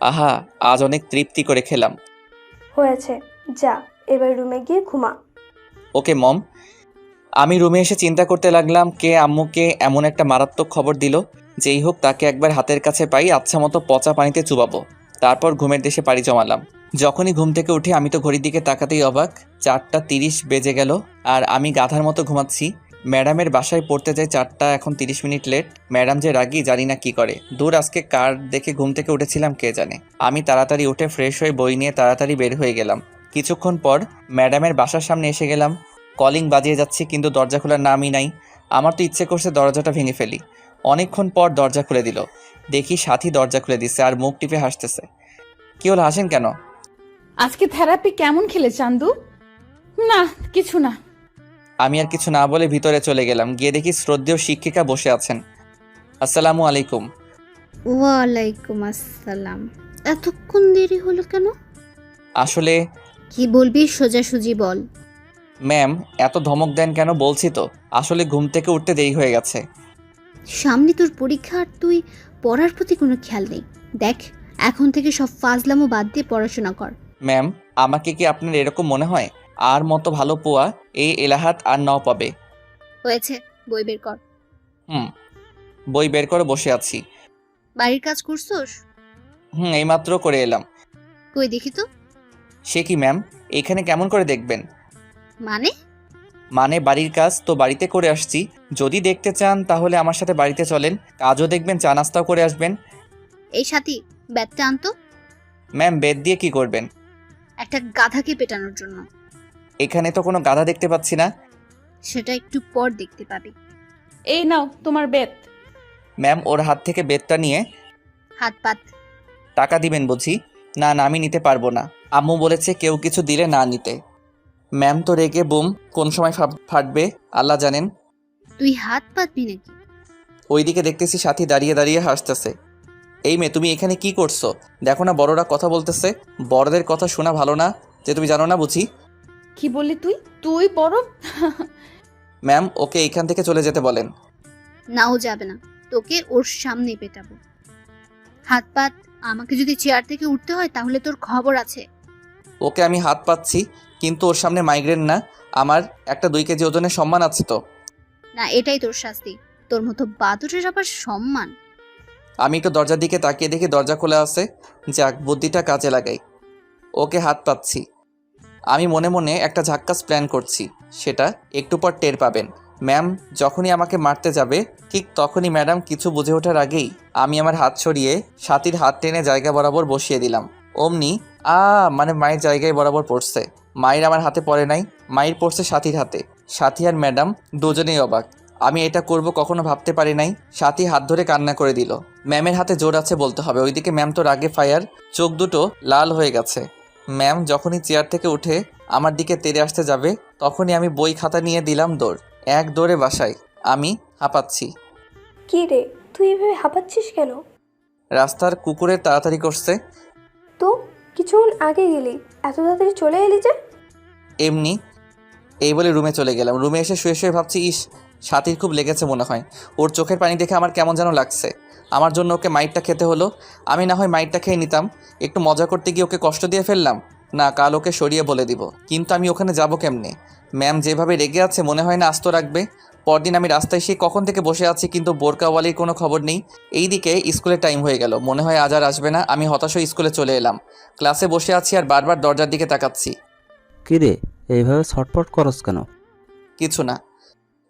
আহা, আজ অনেক তৃপ্তি করে খেলাম। হয়েছে, যা এবার রুমে গিয়ে ঘুমা। ওকে মম। আমি রুমে এসে চিন্তা করতে লাগলাম কে আম্মুকে এমন একটা মারাত্মক খবর দিল। যেই হোক, তাকে একবার হাতের কাছে পাই আচ্ছা মতো পচা পানিতে চুবাবো। তারপর ঘুমের দেশে পাড়ি জমালাম। যখনই ঘুম থেকে উঠে আমি তো ঘড়ির দিকে তাকাতেই অবাক, 4:30 বেজে গেল আর আমি গাধার মতো ঘুমাচ্ছি। ম্যাডামের বাসায় পড়তে যাই 4টা, এখন 30 মিনিট লেট। ম্যাডাম যে রাগি জানি না কি করে। দূর, আজকে কার দেখে ঘুম থেকে উঠেছিলাম কে জানে। আমি তাড়াতাড়ি উঠে ফ্রেশ হয়ে বই নিয়ে তাড়াতাড়ি বের হয়ে গেলাম। কিছুক্ষণ পর ম্যাডামের বাসার সামনে এসে গেলাম। কলিং বাজিয়ে যাচ্ছি কিন্তু দরজা খোলার নামই নাই। আমার তো ইচ্ছে করছে দরজাটা ভেঙে ফেলি। অনেকক্ষণ পর দরজা খুলে দিল। দেখি সাথী দরজা খুলে দিচ্ছে আর মুখ টিপে হাসতেছে। কি হলো, হাসেন কেন? আজকে থেরাপি কেমন খেলে চান্দু? না, কিছু না। আমি আর কিছু না বলে ভিতরে চলে গেলাম। গিয়ে দেখি শ্রদ্ধেয় শিক্ষিকা বসে আছেন। আসসালামু আলাইকুম। ওয়ালাইকুম আসসালাম। এতক্ষণ দেরি হলো কেন? আসলে কি বলবি সোজাসুজি বল। ম্যাম, এত ধমক দেন কেন? বলছি তো, আসলে ঘুম থেকে উঠতে দেরি হয়ে গেছে। সামনে তোর পরীক্ষা আর তুই পড়ার প্রতি কোনো খেয়াল নেই। দেখ, এখন থেকে সব ফাজলামো বাদ দিয়ে পড়াশোনা কর। ম্যাম, আমাকে কি আপনার এরকম মনে হয়? আর মতো ভালো পোয়া এই এলাহাত আর ন পাবে। হয়েছে, বই বের কর। বই বের করে বসে আছি। বাড়ির কাজ করছোস? এইমাত্র করে এলাম। কই দেখি তো। সে কি ম্যাম, এখানে কেমন করে দেখবেন? মানে বাড়ির কাজ তো বাড়িতে করে আসছি। যদি দেখতে চান তাহলে আমার সাথে বাড়িতে চলেন, কাজও দেখবেন, চা নাস্তাও করে আসবেন। এই সাথী, ব্যাটটা আনতো। ম্যাম, বেদ দিয়ে কি করবেন? একটা গাধাকে পেটানোর জন্য। এখানে তো কোনো গাধা দেখতে পাচ্ছি না। সেটা একটু পর দেখতে পাবি। এই নাও তোমার বেত। ম্যাম, ওর হাত থেকে বেদটা নিয়ে হাত পাত। টাকা দিবেন বুঝি? না না, আমি নিতে পারবো না। আম্মু বলেছে কেউ কিছু দিলে না নিতে। ম্যাম তো রেগে বুম, কোন সময় ফাটবে আল্লাহ জানেন। তুই হাত পাতবি নাকি? ওইদিকে দেখতেছি সাথী দাঁড়িয়ে দাঁড়িয়ে হাসতেছে। এই মেয়ে, তুমি এখানে কি করছো? দেখো না বড়রা কথা বলতেছে। বড়দের কথা শোনা ভালো না, যে তুমি জানো না বুঝি? কি বললি তুই? তুই বড়? ম্যাম, ওকে এইখান থেকে চলে যেতে বলেন। নাও যাবে না, তোকে ওর সামনে পেটাবো। হাত পাত। আমাকে যদি চেয়ার থেকে উঠতে হয় তাহলে তোর খবর আছে। ওকে আমি হাত পাচ্ছি, কিন্তু ওর সামনে মাইগ্রেন না। আমার একটা 2 কেজি ওজনের সম্মান আছে তো। না, এটাই তোর শাস্তি। তোর মতো বাদুরের আবার সম্মান? আমি একটু দরজার দিকে তাকিয়ে দেখি দরজা খোলা আছে। যাক, বুদ্ধিটা কাজে লাগাই। ওকে হাত পাচ্ছি। আমি মনে মনে একটা ঝাক্কাস প্ল্যান করছি, সেটা একটু পর টের পাবেন। ম্যাম যখনই আমাকে মারতে যাবে ঠিক তখনই ম্যাডাম কিছু বুঝে ওঠার আগেই আমি আমার হাত সরিয়ে সাথীর হাত টেনে জায়গা বরাবর বসিয়ে দিলাম। অমনি মানে মায়ের জায়গায় বরাবর পড়ছে। মায়ের আমার হাতে পড়ে নাই, মায়ের পড়ছে সাথীর হাতে। সাথী আর ম্যাডাম দুজনেই অবাক। আমি এটা করব কখনো ভাবতে পারি নাই। সাথী হাত ধরে কান্না করে দিল। ম্যামের হাতে জোর আছে বলতে হবে। ওইদিকে ম্যাম তো রাগে ফায়ার, চোখ দুটো লাল হয়ে গেছে। ম্যাম যখনই চেয়ার থেকে উঠে আমার দিকে তেড়ে আসতে যাবে তখনই আমি বই খাতা নিয়ে দিলাম দৌড়। এক দৌড়ে বাসায়। আমি হাঁপাচ্ছি। কি রে, তুই এভাবে হাঁপাচ্ছিস কেন? রাস্তার কুকুরের তাড়াতাড়ি করছে। তো কিছুক্ষণ আগে গেলি, এত তাড়াতাড়ি চলে এলি যে? এমনি, এই বলে রুমে চলে গেলাম। রুমে এসে শুয়ে শুয়ে ভাবছি, ইস, সাথীর খুব লেগেছে মনে হয়। ওর চোখের পানি দেখে আমার কেমন যেন লাগছে। আমার জন্য ওকে মাইটটা খেতে হলো। আমি না হয় মাইটটা খেয়ে নিতাম, একটু মজা করতে গিয়ে ওকে কষ্ট দিয়ে ফেললাম। না, কাল ওকে সরিয়ে বলে দিব। কিন্তু আমি ওখানে যাব কেমনে? ম্যাম যেভাবে রেগে আছে মনে হয় না আস্ত রাখবে। পরদিন আমি রাস্তায় এসে কখন থেকে বসে আছি, কিন্তু বোরকাওয়ালির কোনো খবর নেই। এইদিকে স্কুলের টাইম হয়ে গেল, মনে হয় আজ আর আসবে না। আমি হতাশ হয়ে স্কুলে চলে এলাম। ক্লাসে বসে আছি আর বারবার দরজার দিকে তাকাচ্ছি। কিরে, এইভাবে ছটপট করস কেন? কিছু না।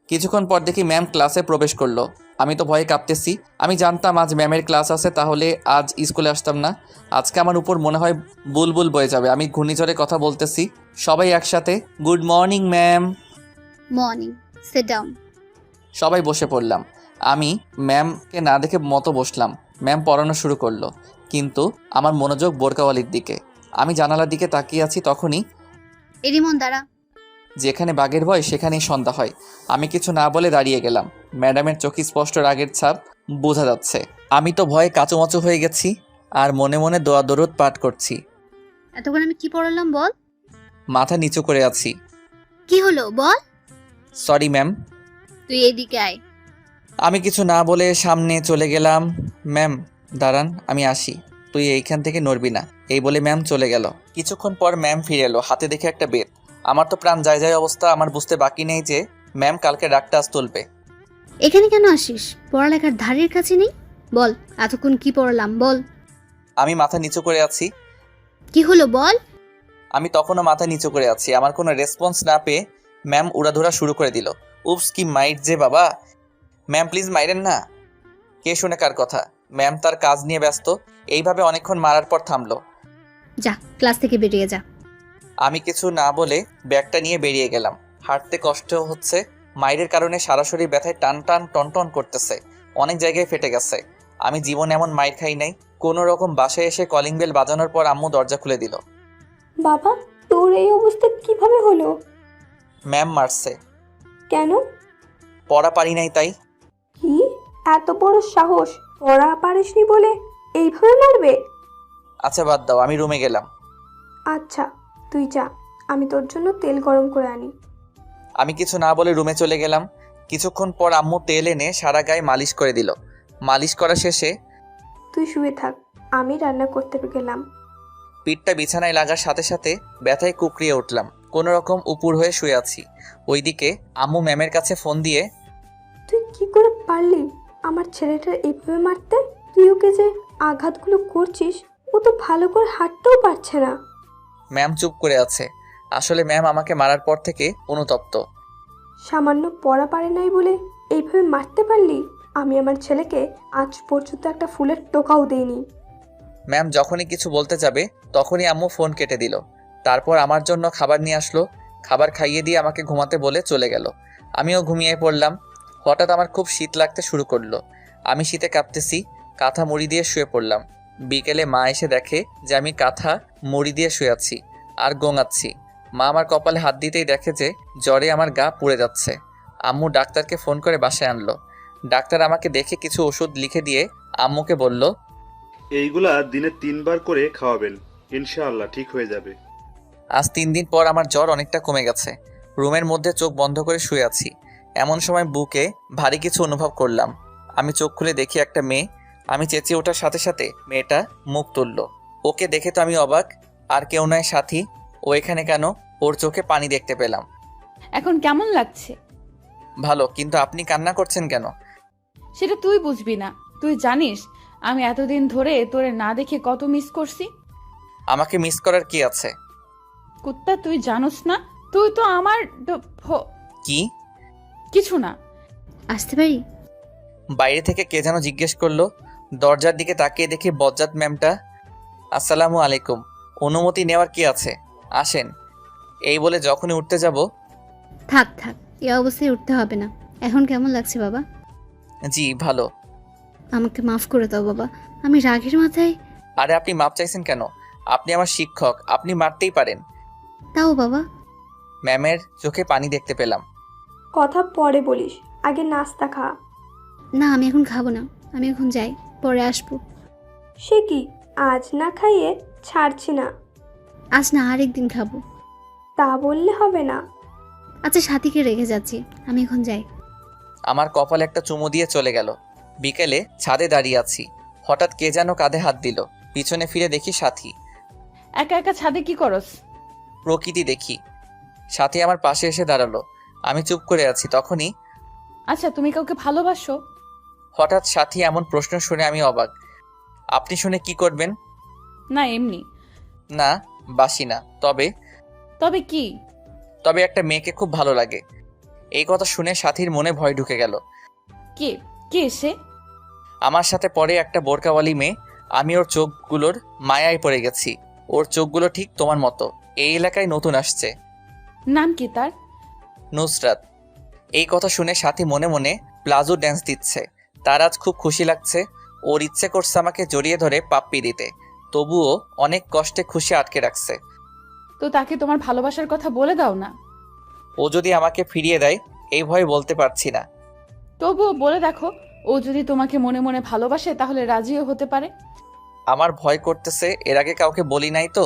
কিছুক্ষণ পর দেখি ম্যাম ক্লাসে প্রবেশ করলো। আমি তো ভয়ে কাঁপতেছি। আমি জানতাম আজ ম্যামের ক্লাস আছে, তাহলে আজ স্কুলে আসতাম না। আজকে আমার উপর মনে হয় বুলবুল বয়ে যাবে। আমি ঘূর্ণিঝড়ে কথা বলতেছি। সবাই একসাথে good morning ma'am. Morning. Sit down. সবাই বসে পড়লাম। আমি ম্যামকে না দেখে মতো বসলাম। ম্যাম পড়ানো শুরু করলো, কিন্তু আমার মনোযোগ বোরকাওয়ালির দিকে। আমি জানালার দিকে তাকিয়ে আছি, তখনই এরিমন দাঁড়া। যেখানে বাঘের ভয় সেখানেই সন্ধ্যা হয়। আমি কিছু না বলে দাঁড়িয়ে গেলাম। ম্যাডামের চোখে স্পষ্ট রাগের ছাপ বোঝা যাচ্ছে। আমি তো ভয়ে কাঁচুমাচু হয়ে গেছি আর মনে মনে দোয়া দরুদ পাঠ করছি। এতক্ষণ আমি কি পড়ালাম বল? মাথা নিচু করে আছি। কি হলো বল? Sorry ma'am. তুই এদিকে আয়। আমি কিছু না বলে সামনে চলে গেলাম। ম্যাম দাঁড়ান, আমি আসি, তুই এইখান থেকে নড়বি না, এই বলে ম্যাম চলে গেল। কিছুক্ষণ পর ম্যাম ফিরে এলো, হাতে দেখে একটা বেত। আমার তো প্রাণ যায় যায় অবস্থা। আমার বুঝতে বাকি নেই যে ম্যাম কালকে রাগটা আজ তুলবে। এখানে কেন আসিস? পড়ালেখার ধারের কাছে নেই? বল এতক্ষণ কি পড়ালাম বল। আমি মাথা নিচু করে আছি। কি হলো বল? আমি তখনও মাথা নিচু করে আছি। আমার কোনো রেসপন্স না পেয়ে ম্যাম উড়াধুরা শুরু করে দিল। উপস, কি মাইট যে বাবা! ম্যাম প্লিজ মাইরেন না। কে শুনে কার কথা? ম্যাম তার কাজ নিয়ে ব্যস্ত। এইভাবে অনেকক্ষণ মারার পর থামলো। যা ক্লাস থেকে বেরিয়ে যা। আমি কিছু না বলে ব্যাগটা নিয়ে বেরিয়ে গেলাম। হাঁটতে কষ্ট হচ্ছে, মাইরের কারণে সারা শরীর ব্যথায় টান টান টনটন করতেছে, অনেক জায়গায় ফেটে গেছে। আমি জীবনে এমন মাইর খাই নাই। কোনো রকম বাসায় এসে কলিং বেল বাজানোর পর আম্মু দরজা খুলে দিল। বাবা, তোর এই অবস্থা কিভাবে হলো? ম্যাম মারছে। কেন? পড়া পারি নাই তাই। কি এত বড় সাহস! পড়া পারিসনি বলে এইভাবে মারবে? আচ্ছা বাদ দাও, আমি রুমে গেলাম। আচ্ছা তুই যা, আমি তোর জন্য তেল গরম করে আনি। আমি কিছু না বলে রুমে চলে গেলাম। কিছুক্ষণ পর আম্মু তেল এনে সারা গায়ে মালিশ করে দিল। মালিশ করা শেষে তুই শুয়ে থাক, আমি রান্না করতে গেলাম। পিঠটা বিছানায় লাগার সাথে সাথে ব্যথায় কুকড়িয়ে উঠলাম। কোনো রকম উপুর হয়ে শুয়ে আছি। ওইদিকে আম্মু ম্যামের কাছে ফোন দিয়ে, তুই কি করে পারলি আমার ছেলেটার এইভাবে মারতে? তুই ওকে যে আঘাতগুলো করছিস, ও তো ভালো করে হাঁটতেও পারছে না। ম্যাম চুপ করে আছে। আসলে ম্যাম আমাকে মারার পর থেকে অনুতপ্ত। সামান্য পড়া পারে নাই বলে এইভাবে মারতে পারলি? আমি আমার ছেলেকে আজ পর্যন্ত একটা ফুলের টোকাও দেইনি। ম্যাম যখনই কিছু বলতে যাবে তখনই আম্মু ফোন কেটে দিল। তারপর আমার জন্য খাবার নিয়ে আসলো। খাবার খাইয়ে দিয়ে আমাকে ঘুমাতে বলে চলে গেল। আমিও ঘুমিয়ে পড়লাম। হঠাৎ আমার খুব শীত লাগতে শুরু করলো। আমি শীতে কাঁপতেছি, কাঁথা মুড়ি দিয়ে শুয়ে পড়লাম। বিকেলে মা এসে দেখে যে আমি কাঁথা মুড়ি দিয়ে শুয়ে আছি আর গোঙাচ্ছি। মা আমার কপালে হাত দিতেই দেখে যে জ্বরে আমার গা পুড়ে যাচ্ছে। আম্মু ডাক্তারকে ফোন করে বাসায় আনলো। ডাক্তার আমাকে দেখে কিছু ওষুধ লিখে দিয়ে আম্মুকে বলল, এইগুলা দিনে 3 বার করে খাওয়াবেন, ইনশাআল্লাহ ঠিক হয়ে যাবে। আজ 3 দিন পর আমার জ্বর অনেকটা কমে গেছে। রুমের মধ্যে চোখ বন্ধ করে শুয়ে আছি। এমন সময় বুকে ভারী কিছু অনুভব করলাম। আমি চোখ খুলে দেখি একটা মেয়ে। আমি চেঁচিয়ে ওঠার সাথে সাথে মেয়েটা মুখ তুলল। ওকে দেখে তো আমি অবাক। আর কেউ নয়, সাথী। ও এখানে কেন? ওর চোখে পানি দেখতে পেলাম। এখন কেমন লাগছে? ভালো, কিন্তু আপনি কান্না করছেন কেন? সেটা তুই বুঝবি না। তুই জানিস আমি এতদিন ধরে তোরে না দেখে কত মিস করছি। আমাকে মিস করার কি আছে? কুত্তা, তুই জানোস না? তুই তো আমার কি? কিছু না। আসতে পারি? বাইরে থেকে কে যেন জিজ্ঞেস করলো। দরজার দিকে তাকিয়ে দেখি বজ্জাত ম্যামটা। আসসালামু আলাইকুম। অনুমতি নেওয়ার কি আছে, আসেন। এই বলে যখনই উঠতে যাব, থাক থাক, এই অবস্থায় উঠতে হবে না। এখন কেমন লাগছে বাবা? জি ভালো। আমাকে মাফ করে দাও বাবা, আমি রাগের মাথায়। আরে আপনি মাপ চাইছেন কেন? আপনি আমার শিক্ষক, আপনি মারতেই পারেন। তাও বাবা। ম্যামের চোখে পানি দেখতে পেলাম। কথা পরে বলিস, আগে নাস্তা খা। না আমি এখন খাবো না, আমি এখন যাই, পরে আসবো। সে কি, আজ না খাইয়ে ছাড়ছি না? আজ না, আরেকদিন খাবো। তা বললে হবে না। আচ্ছা সাথীকে রেখে যাচ্ছি, আমি এখন যাই। আমার কপালে একটা চুমু দিয়ে চলে গেল। বিকেলে ছাদে দাঁড়িয়ে আছি। হঠাৎ কে যেন কাঁধে হাত দিল। পিছনে ফিরে দেখি সাথী। একা একা ছাদে কি করস? প্রকৃতি দেখি। সাথী আমার পাশে এসে দাঁড়ালো। আমি চুপ করে আছি। তখনই আচ্ছা, তুমি কাউকে ভালোবাসো? হঠাৎ সাথী এমন প্রশ্ন শুনে আমি অবাক। আপনি শুনে কি করবেন? না এমনি। না, বাসি না। তবে কি? তবে একটা মেয়েকে খুব ভালো লাগে। এই কথা শুনে সাথীর মনে ভয় ঢুকে গেল। কে? কে সে? আমার সাথে পরে একটা বোরকাওয়ালি মেয়ে। আমি ওর চোখগুলোর মায়ায় পড়ে গেছি। ওর চোখগুলো ঠিক তোমার মতো। এই এলাকায় নতুন আসছে। নাম কি তার? নুসরাত। এই কথা শুনে সাথী মনে মনে প্লাজো ড্যান্স দিচ্ছে। তার আজ খুব খুশি লাগছে। ওর ইচ্ছে করছে আমাকে জড়িয়ে ধরে পাপ্পি দিতে। তবুও অনেক কষ্টে খুশি আটকে রাখছে। তো তাকে তোমার ভালোবাসার কথা বলে দাও না। ও যদি আমাকে ফিরিয়ে দেয়, এই ভয়ে বলতে পারছি না। তবুও বলে দেখো, ও যদি তোমাকে মনে মনে ভালোবাসে তাহলে রাজিও হতে পারে। আমার ভয় করতেছে, এর আগে কাউকে বলি নাই তো।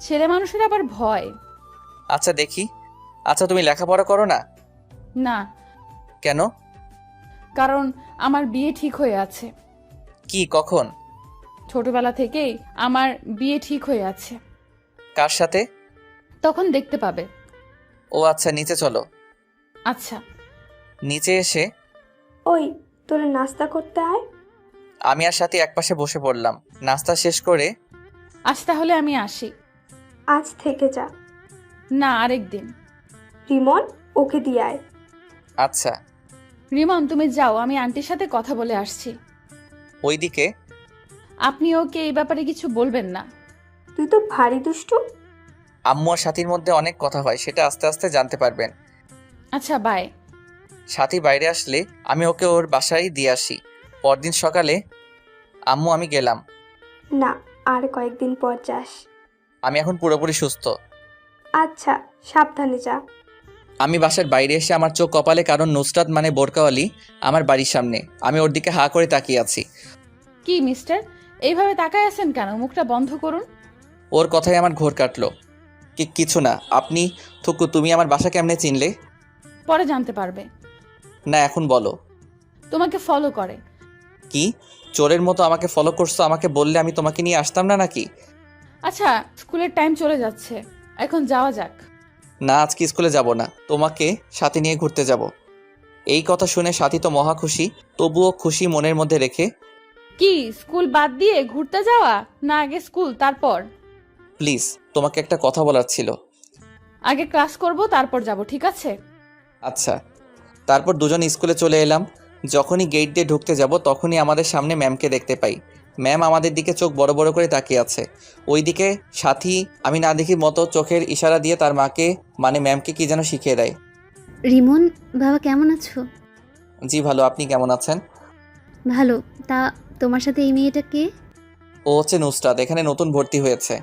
ছেলে মানুষের আবার ভয়। আচ্ছা দেখি। আচ্ছা তুমি লেখাপড়া করো না? না, কেন? কারণ আমার বিয়ে ঠিক হয়ে আছে। কি কখন? ছোটবেলা থেকেই আমার বিয়ে ঠিক হয়ে আছে। কার সাথে? তখন দেখতে পাবে। ও আচ্ছা, নিচে চলো। আচ্ছা। নিচে এসে ওই, তোরা নাস্তা করতে আয়। আমি আর সাথী একপাশে বসে পড়লাম। নাস্তা শেষ করে আজ তাহলে আমি আসি। আজ থেকে যা। না, আরেকদিন। রিমন, ওকে দিয়ে আয়। আচ্ছা। রিমন, তুমি যাও, আমি আন্টির সাথে কথা বলে আসছি। ওইদিকে আপনি ওকে এই ব্যাপারে কিছু বলবেন না। তুই তো ভারী দুষ্টু। আম্মু আর সাথীর মধ্যে অনেক কথা হয়, সেটা আস্তে আস্তে জানতে পারবেন। আচ্ছা, বাই। সাথী বাইরে আসলে আমি ওকে ওর বাসায় দিয়ে আসি। পরদিন সকালে আম্মু আমি গেলাম। না, আর কয়েকদিন পর যাস। আমি এখন পুরোপুরি সুস্থ। আচ্ছা, সাবধানে যা। আমি বাসার বাইরে এসে আমার চোখ কপালে, কারণ নুসরাত মানে বোরকাওয়ালি আমার বাড়ির সামনে। আমি ওর দিকে হাঁ করে তাকিয়ে আছি। কি মিস্টার, এইভাবে তাকায় আছেন কেন? মুখটা বন্ধ করুন। ওর কথায় আমার ঘোর কাটলো। কিছু না। আপনি থুকু, তুমি আমার বাসা কেমনে চিনলে? পরে জানতে পারবে। না, এখন বলো। তোমাকে ফলো করে। কি চোরের মতো আমাকে ফলো করছো? আমাকে বললে আমি তোমাকে নিয়ে আসতাম না নাকি? আচ্ছা, স্কুলের টাইম চলে যাচ্ছে, এখন যাওয়া যাক। না, আজকে স্কুলে যাব না, তোমাকে সাথে নিয়ে ঘুরতে যাব। এই কথা শুনে সাথী তো মহা খুশি, তবুও খুশি মনের মধ্যে রেখে, কি, স্কুল বাদ দিয়ে ঘুরতে যাওয়া? না, আগে স্কুল তারপর? প্লিজ তোমাকে একটা কথা বলার ছিল। আগে ক্লাস করব, তারপর যাব, ঠিক আছে? আচ্ছা। তারপর দুজন স্কুলে চলে এলাম। যখনই গেট দিয়ে ঢুকতে যাব তখনই আমাদের সামনে ম্যামকে দেখতে পাই। ম্যাম আমাদের দিকে চোখ বড় বড় করে তাকিয়ে আছে। ওইদিকে সাথী আমি না দেখি মতো চোখের ইশারা দিয়ে তার মাকে মানে ম্যামকে কি যেন শিখিয়ে দেয়। রিমন, বাবা কেমন আছো? জি ভালো, আপনি কেমন আছেন? ভালো। তা তোমার সাথে এই মেয়েটা কে? ও হচ্ছে নুসরাত, এখানে নতুন ভর্তি হয়েছে।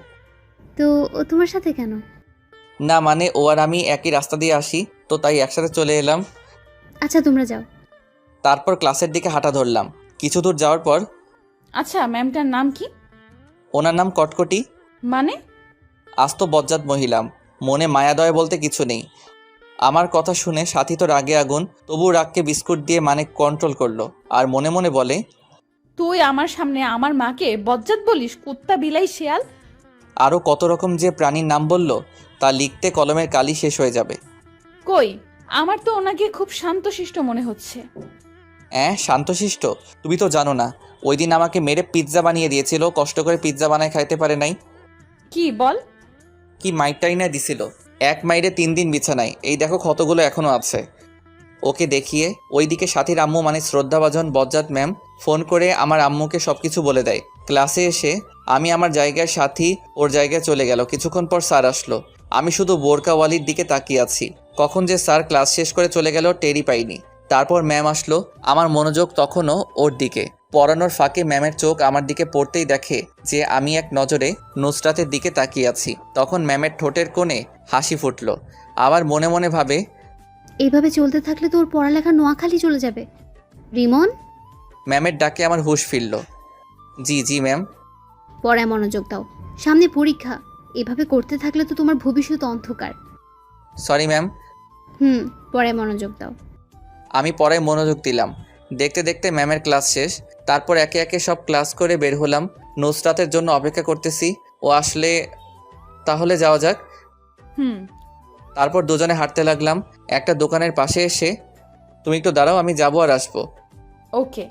তো ও তোমার সাথে কেন? না মানে ও আর আমি একই রাস্তা দিয়ে আসি, তো তাই একসাথে চলে এলাম। আচ্ছা, তোমরা যাও। তারপর ক্লাসের দিকে হাঁটা ধরলাম। কিছু দূর যাওয়ার পর আচ্ছা, ম্যামটার নাম কি? ওনার নাম কটকটি। মানে? আস্ত বজ্জাত মহিলা, মনে মায়াদয় বলতে কিছু নেই। আমার কথা শুনে সাথী তো রাগে আগুন, তবু রাগকে বিস্কুট দিয়ে মানে কন্ট্রোল করলো আর মনে মনে বলে, তুই আমার সামনে আমার মাকে বজ্জাত বলিস? কুত্তা, বিলাই, শেয়াল। আরও কত রকম যে প্রাণীর নাম বলল তা লিখতে কলমের কালি শেষ হয়ে যাবে। কই, আমার তো ওনাকে খুব শান্তশিষ্ট মনে হচ্ছে। শান্তশিষ্ট? তুমি তো জানো না, ওই দিন আমাকে মেরে পিৎজা বানিয়ে দিয়েছিল, কষ্ট করে পিৎজা বানায় খাইতে পারে নাই। কি বল? কি মাইরটাই না দিছিল, এক মাইরে 3 দিন বিছানায়, এই দেখো ক্ষতগুলো এখনো আছে। ওকে দেখিয়ে ওইদিকে সাথীর আম্মু মানে শ্রদ্ধাভাজন বজ্জাত ম্যাম ফোন করে আমার আম্মুকে সবকিছু বলে দেয়। ক্লাসে এসে আমি আমার জায়গায়, সাথী ওর জায়গায় চলে গেল। কিছুক্ষণ পর স্যার আসলো। আমি শুধু বোরকাওয়ালির দিকে তাকিয়ে আছি। কখন যে স্যার ক্লাস শেষ করে চলে গেল টেরই পাইনি। তারপর ম্যাম আসলো, আমার মনোযোগ তখনও ওর দিকে। পড়ানোর ফাঁকে ম্যামের চোখ আমার দিকে পড়তেই দেখে যে আমি এক নজরে নুসরাতের দিকে তাকিয়ে আছি। তখন ম্যামের ঠোঁটের কোণে হাসি ফুটলো। আবার মনে মনে ভাবে, এইভাবে চলতে থাকলে তো ওর পড়ালেখা নোয়াখালী চলে যাবে। রিমন, ম্যামের ডাকে আমার হুঁশ ফিরল। জি জি ম্যাম। পড়ায় মনোযোগ দাও, সামনে পরীক্ষা। এভাবে করতে থাকলে তো তোমার ভবিষ্যৎ অন্ধকার। Sorry ma'am. পড়ায় মনোযোগ দাও। আমি পড়ায় মনোযোগ দিলাম। দেখতে দেখতে ম্যামের ক্লাস শেষ। তারপর একে একে সব ক্লাস করে বের হলাম। নুসরাতের জন্য অপেক্ষা করতেছি, ও আসলে তাহলে যাওয়া যাক। তারপর দুজনে হাঁটতে লাগলাম। একটা দোকানের পাশে এসে, তুমি একটু দাঁড়াও, আমি যাবো আর আসবো। ওকে।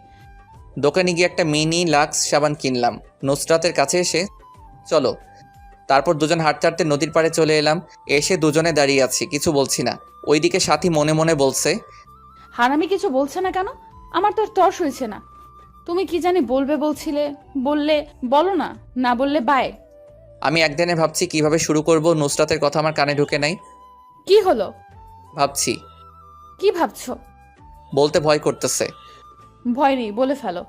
দোকানে গিয়ে একটা মিনি লাক্স সাবান কিনলাম। নুসরাতের কাছে এসে, চলো। তারপর দুজন হাঁটতে হাঁটতে নদীর পাড়ে চলে এলাম। এসে দুজনে দাঁড়িয়ে আছি, কিছু বলছি না। ওইদিকে সাথী মনে মনে বলছে, হারামি কিছু বলছে না কেন? আমার তো আর তর্স হয়েছে না। তুমি কি জানি বলবে বলছিলে, বললে বলো না, না বললে বাই। আমি একদিনে ভাবছি কিভাবে শুরু করব। নুসরাতের কথা আমার কানে ঢুকে নাই। কি হলো? ভাবছি। কি ভাবছো? বলতে ভয় করতেছে। ভয় নেই, বলে ফেলো।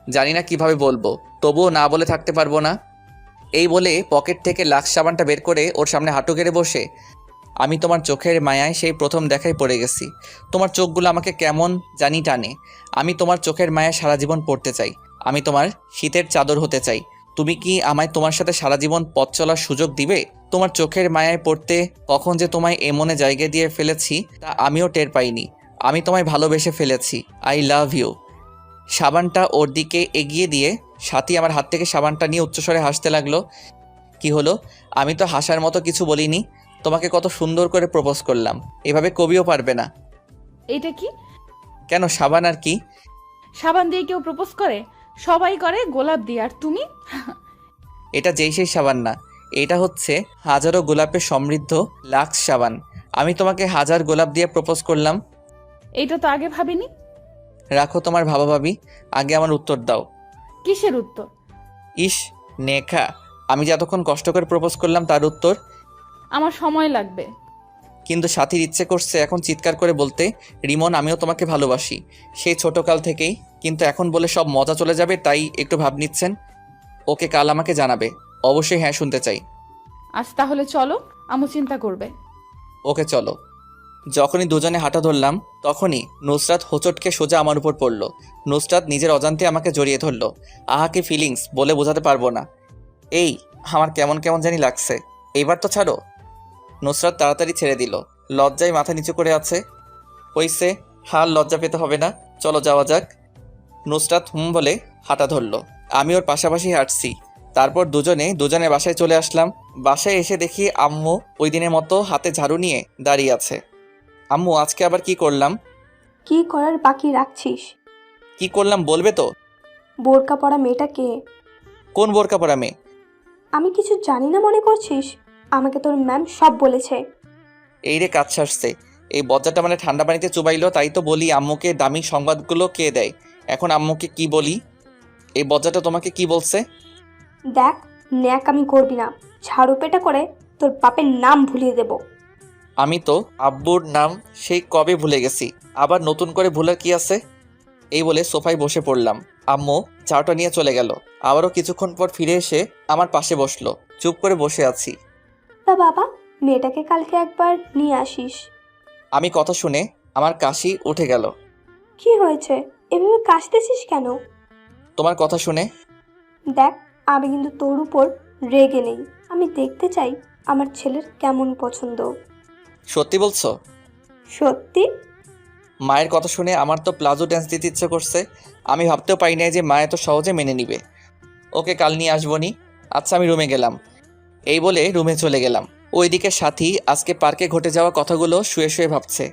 জানি না কিভাবে বলবো, তবুও না বলে থাকতে পারবো না। এই বলে পকেট থেকে লাক্স সাবানটা বের করে ওর সামনে হাঁটু গেড়ে বসে, আমি তোমার চোখের মায়ায় সেই প্রথম দেখায় পড়ে গেছি। তোমার চোখগুলো আমাকে কেমন জানি টানে। আমি তোমার চোখের মায়ায় সারা জীবন পড়তে চাই। আমি তোমার শীতের চাদর হতে চাই। তুমি কি আমায় তোমার সাথে সারা জীবন পথ চলার সুযোগ দিবে? তোমার চোখের মায়ায় পড়তে কখন যে তোমায় এমনে জায়গা দিয়ে ফেলেছি তা আমিও টের পাইনি। আমি তোমায় ভালোবেসে ফেলেছি। I love you. সাবানটা ওর দিকে এগিয়ে দিয়ে সাথী আমার হাত থেকে সাবানটা নিয়ে উচ্চস্বরে হাসতে লাগলো। কি হলো? আমি তো হাসার মতো কিছু বলিনি। তোমাকে কত সুন্দর করে প্রপোজ করলাম, এভাবে কবিও পারবে না। এটা কি? কেন, সাবান আর কি? সাবান দিয়ে কেউ প্রপোজ করে? সবাই করে গোলাপ দিয়ে, আর তুমি? এটা যেই সেই সাবান না, এটা হচ্ছে হাজারো গোলাপে সমৃদ্ধ লাক্স সাবান। আমি তোমাকে হাজার গোলাপ দিয়ে প্রপোজ করলাম। এটা তো আগে ভাবিনি। রাখো তোমার ভাবাভাবি, আগে আমার উত্তর দাও। কিসের উত্তর? ইস নেখা, আমি যে এতক্ষণ কষ্ট করে প্রপোজ করলাম তার উত্তর। আমার সময় লাগবে। কিন্তু সাথীর ইচ্ছে করছে এখন চিৎকার করে বলতে, রিমন আমিও তোমাকে ভালোবাসি, সেই ছোটকাল থেকেই। কিন্তু এখন বলে সব মজা চলে যাবে, তাই একটু ভাব নিচ্ছেন। ওকে কাল আমাকে জানাবে। অবশ্যই হ্যাঁ শুনতে চাই। আজ তাহলে চলো, আম্মু চিন্তা করবে। ওকে চলো। যখনই দুজনে হাঁটা ধরলাম তখনই নুসরাত হোঁচটকে সোজা আমার উপর পড়ল। নুসরাত নিজের অজান্তে আমাকে জড়িয়ে ধরল। আহাকে ফিলিংস বলে বোঝাতে পারবো না। এই আমার কেমন কেমন জানি লাগছে, এইবার তো ছাড়ো। নুসরাত তাড়াতাড়ি ছেড়ে দিল। লজ্জায় মাথা নিচু করে আছে। হইছে, হাল লজ্জা পেতে হবে না, চলো যাওয়া যাক। নুসরাত হুম বলে হাঁটা ধরল। আমি ওর পাশাপাশি হাঁটছি। তারপর দুজনে বাসায় চলে আসলাম। বাসায় এসে দেখি আম্মু ওই দিনের মতো হাতে ঝাড়ু নিয়ে দাঁড়িয়ে আছে। আম্মু আজকে আবার কি করলাম? কি করার বাকি রাখছিস? কি করলাম বলবে তো? বোরকা পরা মেয়েটা কে? কোন বোরকা পরা মেয়ে? আমি কিছু জানি না মনে করছিস? আমাকে তোর ম্যাম সব বলেছে। এই রে কাজ আসছে। এই বজ্জাটা মানে ঠান্ডা পানিতে চুবাইলো, তাই তো বলি আম্মুকে দামি সংবাদগুলো কে দেয়। এখন আম্মুকে কি বলি? এই বজ্জাটা তোমাকে কি বলছে? দেখ, ন্যাকামি করবি না, ঝাড়ু পেটা করে তোর বাপের নাম ভুলিয়ে দেব। আমি তো আব্বুর নাম সেই কবে ভুলে গেছি, আবার নতুন করে ভুলার কি আছে? এই বলে সোফায় বসে পড়লাম। আম্মু চাটা নিয়ে চলে গেল। আবারও কিছুক্ষণ পর ফিরে এসে আমার পাশে বসলো। চুপ করে বসে আছি। তা বাবা, মেয়েটাকে কালকে একবার নিয়ে আসিস। আমি কথা শুনে আমার কাশি উঠে গেল। কি হয়েছে, এভাবে কাশতেছিস কেন? তোমার কথা শুনে। দেখ, আমি কিন্তু তোর উপর রেগে নেই। আমি দেখতে চাই আমার ছেলের কেমন পছন্দ। সত্যি বলছো? সত্যি। মায়ের কথা শুনে আমার তো প্লাজো ড্যান্স দিতে ইচ্ছে করছে। আমি ভাবতেও পারি নাই যে মা এত সহজে মেনে নিবে। ওকে কাল নিয়ে আসবনি। আচ্ছা আমি রুমে গেলাম। এই বলে রুমে চলে গেলাম। ওইদিকে সাথী আজকে পার্কে ঘটে যাওয়া কথাগুলো শুয়ে শুয়ে ভাবছে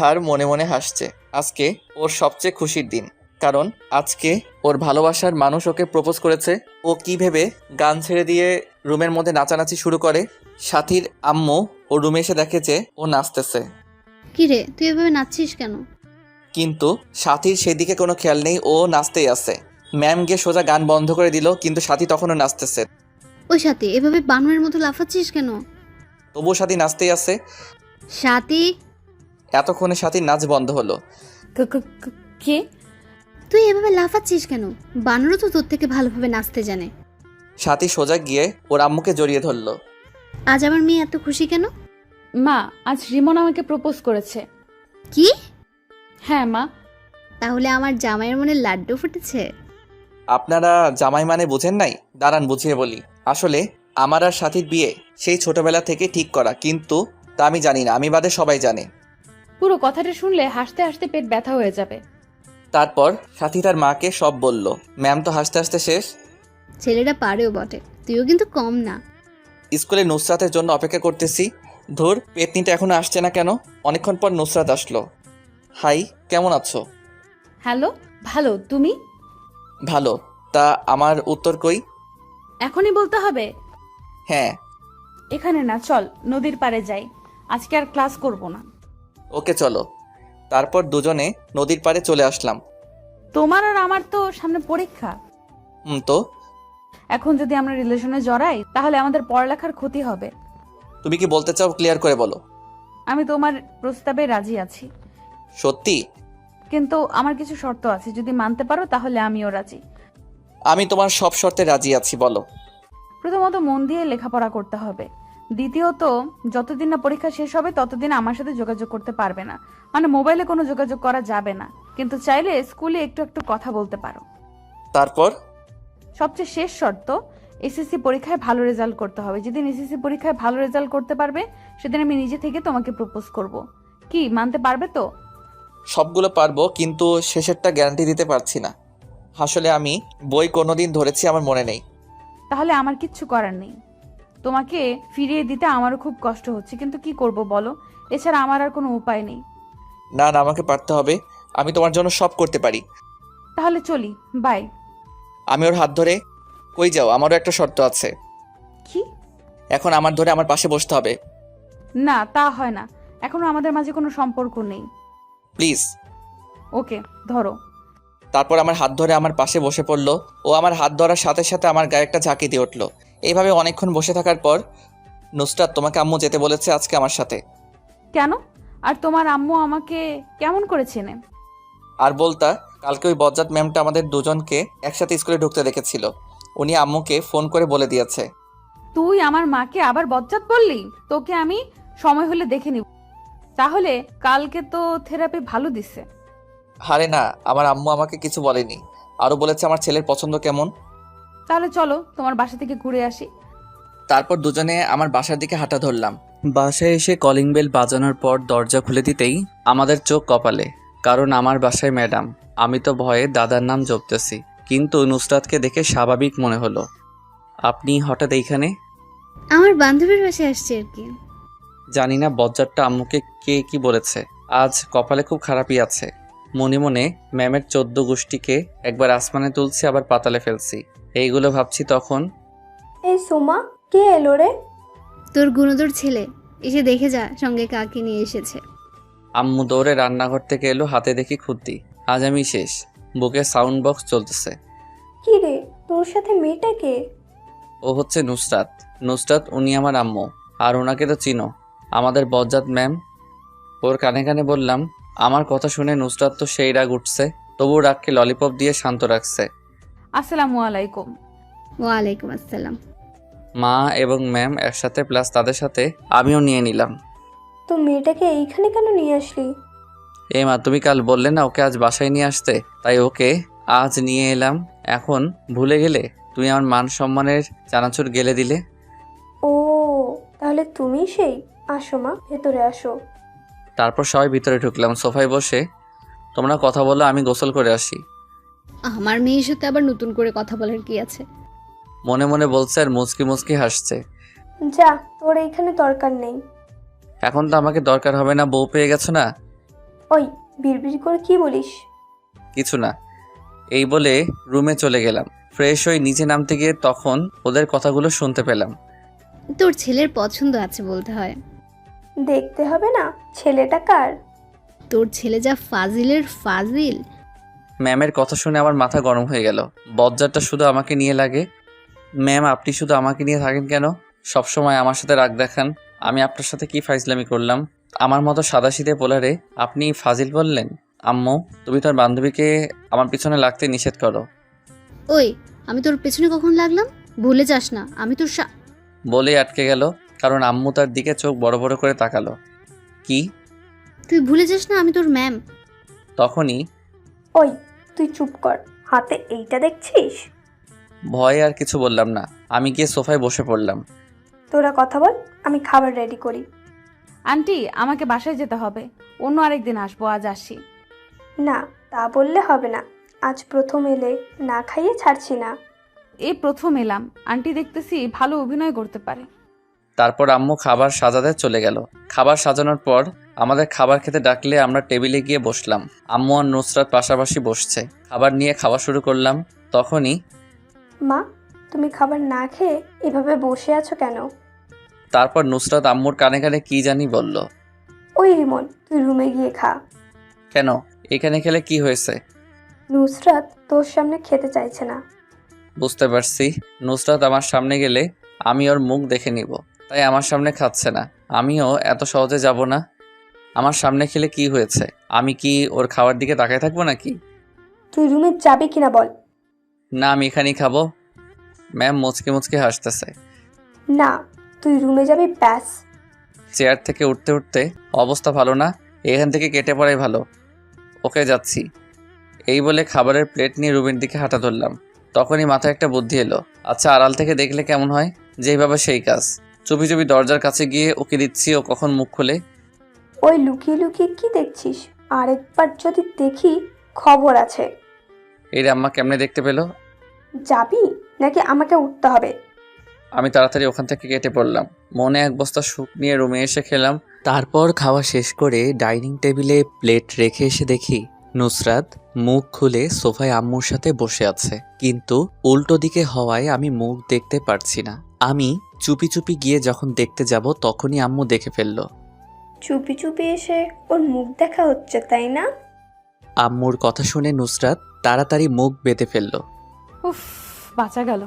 আর মনে মনে হাসছে। আজকে ওর সবচেয়ে খুশির দিন, কারণ আজকে ওর ভালোবাসার মানুষ ওকে প্রপোজ করেছে। ও কি ভেবে গান ছেড়ে দিয়ে রুমের মধ্যে নাচানাচি শুরু করে। সাথীর আম্মু ও রুমে এসে দেখে যে ও নাচতেছে। কি রে, তুই এভাবে নাচছিস কেন? কিন্তু সাথীর সেদিকে কোনো খেয়াল নেই, ও নাচতেই আছে। ম্যাম গিয়ে সোজা গান বন্ধ করে দিল, কিন্তু সাথী তখনও নাচতেছে। ওই সাথী, এভাবে বানরের মতো লাফাচ্ছিস কেন? তবুও সাথী নাচতেই আছে। সাথী, এতক্ষণে সাথীর নাচ বন্ধ হলো। কে? তুই এভাবে লাফাচ্ছিস কেন? বানরও তো তোর থেকে ভালোভাবে নাচতে জানে। সাথী সোজা গিয়ে ওর আম্মুকে জড়িয়ে ধরলো। আজ আমার মেয়ে এত খুশি কেন? মা, আজ রিমন আমাকে প্রপোজ করেছে। কি? হ্যাঁ মা। তাহলে আমার জামাইয়ের মনে লাড্ডু ফুটেছে? আপনারা জামাই মানে বুঝেন নাই? দাঁড়ান বুঝিয়ে বলি। আসলে আমার আর সাথীর বিয়ে সেই ছোটবেলা থেকে ঠিক করা, কিন্তু তা আমি জানি না, আমি বাদে সবাই জানে। পুরো কথাটা শুনলে হাসতে হাসতে পেট ব্যথা হয়ে যাবে। তারপর সাথী তার মাকে সব বলল। ম্যাম তো হাসতে হাসতে শেষ। ছেলেটা পারেও বটে, তুইও কিন্তু কম না। স্কুলে নুসরাতের জন্য অপেক্ষা করতেছি। ধুর, পেতনিটা এখনো আসছে না কেন? অনেকক্ষণ পর নুসরাত আসলো। হাই, কেমন আছো? হ্যালো, ভালো। তুমি? ভালো। তা আমার উত্তর কই? এখনই বলতে হবে? হ্যাঁ। এখানে না, চল নদীর পাড়ে যাই। আজকে আর ক্লাস করব না। ওকে চলো। তারপর দুজনে নদীর পাড়ে চলে আসলাম। তোমার আর আমার তো সামনে পরীক্ষা। তো এখন যদি আমরা রিলেশনে জড়াই তাহলে আমাদের পড়ালেখার ক্ষতি হবে। তুমি কি বলতে চাও ক্লিয়ার করে বলো। আমি তোমার প্রস্তাবে রাজি আছি, সত্যি? কিন্তু আমার কিছু শর্ত আছে, যদি মানতে পারো তাহলে আমিও রাজি। আমি তোমার সব শর্তে রাজি আছি, বলো। প্রথমত মন দিয়ে লেখাপড়া করতে হবে। দ্বিতীয়ত, যতদিন না পরীক্ষা শেষ হবে ততদিন আমার সাথে যোগাযোগ করতে পারবে না, মানে মোবাইলে কোনো যোগাযোগ করা যাবে না, কিন্তু চাইলে স্কুলে একটু একটু কথা বলতে পারো। তারপর? সবচেয়ে শেষ শর্ত, এসএসসি পরীক্ষায় ভালো রেজাল্ট করতে হবে। যেদিন এসএসসি পরীক্ষায় ভালো রেজাল্ট করতে পারবে সেদিন আমি নিজে থেকে তোমাকে প্রপোজ করব। কি মানতে পারবে তো? সবগুলো পারবো, কিন্তু শেষেরটা গ্যারান্টি দিতে পারছি না। আসলে আমি বই কোনোদিন ধরেছি আমার মনে নেই। তাহলে আমার কিচ্ছু করার নেই। তোমাকে ফিরিয়ে দিতে আমারও খুব কষ্ট হচ্ছে, কিন্তু কি করব বলো? এছাড়া আমার আর কোনো উপায় নেই। না না, আমাকে পারতে হবে। আমি তোমার জন্য সব করতে পারি। তাহলে চলি, বাই। আমি ওর হাত ধরে, কই যাও? আমারও একটা শর্ত আছে। কি? এখন আমার ধরে আমার পাশে বসতে হবে। না, তা হয় না। এখনো আমাদের মাঝে কোনো সম্পর্ক নেই। প্লিজ। ওকে, ধরো। তারপর আমার হাত ধরে আমার পাশে বসে পড়লো। ও আমার হাত ধরার সাথে সাথে আমার গায়ে একটা ঝাঁকি দিয়ে উঠলো। এইভাবে অনেকক্ষণ বসে থাকার পর, নুসরাত, তোমাকে আম্মু যেতে বলেছে আজকে আমার সাথে। কেন? আর তোমার আম্মু আমাকে কেমন করে চেনে? আর বলতা, কালকে ওই বজ্জাত ম্যামটা আমাদের দুজনকে একসাথে স্কুলে ঢুকতে দেখেছিল। উনি আম্মুকে ফোন করে বলে দিয়েছে। তুই আমার মাকে আবার বজ্জাত বললি? তোকে আমি সময় হলে দেখে নিব। তাহলে কালকে তো থেরাপি ভালো দিছে। আরে না, আমার আম্মু আমাকে কিছু বলেনি। আরও বলেছে আমার ছেলের পছন্দ কেমন। তাহলে চলো তোমার বাসা থেকে ঘুরে আসি। তারপর দুজনে আমার বাসার দিকে হাঁটা ধরলাম। বাসায় এসে কলিং বেল বাজানোর পর দরজা খুলে দিতেই আমাদের চোখ কপালে, কারণ আমার বাসায় ম্যাডাম। আমি তো ভয়ে দাদার নাম জপতেছি, কিন্তু নুসরাতকে দেখে স্বাভাবিক মনে হলো। আপনি হঠাৎ এইখানে? আমার বান্ধবীর বাসায় আসছে আর কি। জানি না বজ্জাতটা আম্মুকে কে কি বলেছে। আজ কপালে খুব খারাপই আছে। মনে মনে ম্যামের 14 গোষ্ঠীকে একবার আসমানে তুলছি, আবার পাতালে ফেলছি, এইগুলো ভাবছি। তখন এই সোমা, কে এলো রে? তোর গুণধর ছেলে, এসে দেখে যা সঙ্গে কাকে নিয়ে এসেছে। আম্মু দৌড়ে রান্নাঘর থেকে এলো, হাতে দেখি খুদ্দি। আজ আমি শেষ। বুকে সাউন্ড বক্স চলতেছে। কি রে, তোর সাথে মেয়েটা কে? ও হচ্ছে নুসরাত। নুসরাত, উনি আমার আম্মু। আর ওনাকে তো চিনো, আমাদের বজ্জাত ম্যাম। ওর কানে কানে বললাম। আমার কথা শুনে নুসরাত তো সেই রাগ উঠছে, তবু রাগকে ললিপপ দিয়ে শান্ত রাখছে। আসসালামু আলাইকুম। ওয়ালাইকুম আসসালাম। মা এবং ম্যাম একসাথে, প্লাস তাদের সাথে আমিও নিয়ে নিলাম। তো মেয়েটাকে এইখানে কেন নিয়ে আসলি? এ মা, তুমি কাল বললে না ওকে আজ বাসায় নিয়ে আসতে, তাই ওকে আজ নিয়ে এলাম। এখন ভুলে গেলে? তুমি আমার মান সম্মানের চানাচুর গেলে দিলে। ও, তাহলে তুমি সেই। আসো মা, ভেতরে আসো। তারপর সবাই ভিতরে ঢুকলাম। সোফায় বসে তোমরা কথা বলো, আমি গোসল করে আসি। আমার মেয়ের সাথে আবার নতুন করে কথা বলার কি আছে? মনে মনে বলছে আর মুচকি মুচকি হাসছে। যা, তোর এইখানে দরকার নেই। এখন তো আমাকে দরকার হবে না, বউ পেয়ে গেছো না। ওই, বিড়বিড় করে কি বলিস? কিছু না, এই বলে রুমে চলে গেলাম। ফ্রেশ হয়ে নিচে নামতে গিয়ে তখন ওদের কথাগুলো শুনতে পেলাম। তোর ছেলের পছন্দ আছে বলতে হয়। দেখতে হবে না ছেলেটা কার? তোর ছেলে যা ফাজিলের ফাজিল। ম্যামের কথা শুনে আমার মাথা গরম হয়ে গেল। বজ্জারটা শুধু আমাকে নিয়ে লাগে। ম্যাম, আপনি শুধু আমাকে নিয়ে থাকেন কেন? সবসময় আমার সাথে রাগ দেখান। আমি আপনার সাথে কি ফাইজলামি করলাম? আমার মতো সাদাসিধে পোলারে আপনি ফাজিল বললেন? আম্মু, তুমি তোর বান্ধবীকে আমার পিছনে লাগতে নিষেধ করো। ওই, আমি তোর পেছনে কখন লাগলাম? ভুলে যাস না আমি তোর বলেই আটকে গেল, কারণ আম্মু তার দিকে চোখ বড় বড় করে তাকালো। কি? তুই ভুলে যাস না আমি তোর ম্যাম। তখনই ওই, তুই চুপ কর। হাতে এইটা দেখছিস? ভয়ে আর কিছু বললাম না। আমি গিয়ে সোফায় বসে পড়লাম। তোরা কথা বল, আমি খাবার রেডি করি। আন্টি, আমাকে বাসায় যেতে হবে। অন্য আরেকদিন আসবো, আজ আসি। না, তা বললে হবে না। আজ প্রথম এলে, না খাইয়ে ছাড়ছি না। এই প্রথম এলাম, আন্টি দেখতেছি ভালো অভিনয় করতে পারে। তারপর আম্মু খাবার সাজাতে চলে গেল। খাবার সাজানোর পর আমাদের খাবার খেতে ডাকলে আমরা টেবিলে গিয়ে বসলাম। আম্মু আর নুসরাত পাশাপাশি বসছে। খাবার নিয়ে খাওয়া শুরু করলাম। তখনই মা, তুমি খাবার না খেয়ে এভাবে বসে আছো কেন? তারপর নুসরাত আম্মুর কানে কানে কি জানি বলল। ওই রিমন, তুই রুমে গিয়ে খা। কেন? এখানে খেলে কি হয়েছে? নুসরাত তোর সামনে খেতে চাইছে না। বুঝতে পারছি। নুসরাত আমার সামনে গেলে আমি ওর মুখ দেখে নিব, তাই আমার সামনে খাচ্ছে না। আমিও এত সহজে যাব না। আমার সামনে খেলে কি হয়েছে? আমি কি ওর খাওয়ার দিকে তাকায় থাকবো নাকি? তুই রুমে যাবি কিনা বল। না, আমি এখানেই খাবো। ম্যাম মুচকে মুচকে হাসতেছে। না, তুই রুমে যাবি ব্যাস। চেয়ার থেকে উঠতে উঠতে অবস্থা ভালো না, এখান থেকে কেটে পড়াই ভালো। ওকে, যাচ্ছি। এই বলে খাবারের প্লেট নিয়ে রুমের দিকে হাঁটা ধরলাম। তখনই মাথায় একটা বুদ্ধি এলো। আচ্ছা, আড়াল থেকে দেখলে কেমন হয়? যেইভাবে সেই কাজ। চুপি চুপি দরজার কাছে গিয়ে ওকে দিচ্ছি, ও কখন মুখ খোলে। ওই লুকিয়ে লুকিয়ে কি দেখছিস? আরেকবার যদি দেখি খবর আছে। এই রে আম্মা কেমনে দেখতে পেলো? যাবি নাকি আমাকে উঠতে হবে? আমি তাড়াতাড়ি ওখান থেকে কেটে পড়লাম। মনে এক বস্তা সুখ নিয়ে রুমে এসে খেলাম। তারপর খাওয়া শেষ করে ডাইনিং টেবিলে প্লেট রেখে এসে দেখি নুসরাত মুখ খুলে সোফায় আম্মুর সাথে বসে আছে, কিন্তু উল্টো দিকে হওয়ায় আমি মুখ দেখতে পারছি না। আমি চুপি চুপি গিয়ে যখন দেখতে যাব তখনই আম্মু দেখে ফেললো। চুপি চুপি এসে ওর মুখ দেখা হচ্ছে, তাই না? আম্মুর কথা শুনে নুসরাত তাড়াতাড়ি মুখ বেঁধে ফেললো। উফ, বাঁচা গেল।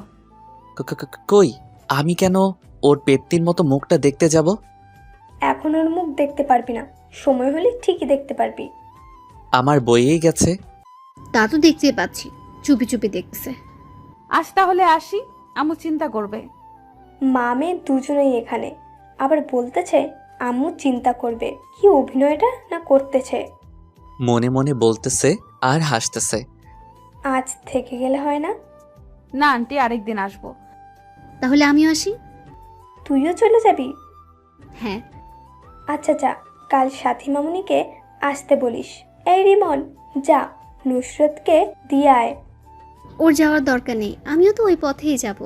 কই, আমি কেন ওর পেত্তির মতো মুখটা দেখতে যাব? এখন ওর মুখ দেখতে পারবি না, সময় হলে ঠিকই দেখতে পারবি। আমার বইয়েই গেছে। তা তো দেখতেই পাচ্ছি, চুপি চুপি দেখতেছে। আজ তাহলে আসি, আম্মু চিন্তা করবে। মা মেয়ে দুজনেই এখানে, আবার বলতেছে আম্মু চিন্তা করবে। কি অভিনয়টা না করতেছে। মনে মনে বলতেছে আর হাসতেছে। আজ থেকে গেলে হয় না? না আন্টি, আরেকদিন আসবো। তাহলে আমিও আসি। তুইও চলে যাবি? হ্যাঁ। আচ্ছা যা, কাল সাথী মামুনিকে আসতে বলিস। এই রিমন, যা নুসরতকে দিয়ে আয়। ওর যাওয়ার দরকার নেই, আমিও তো ওই পথেই যাব।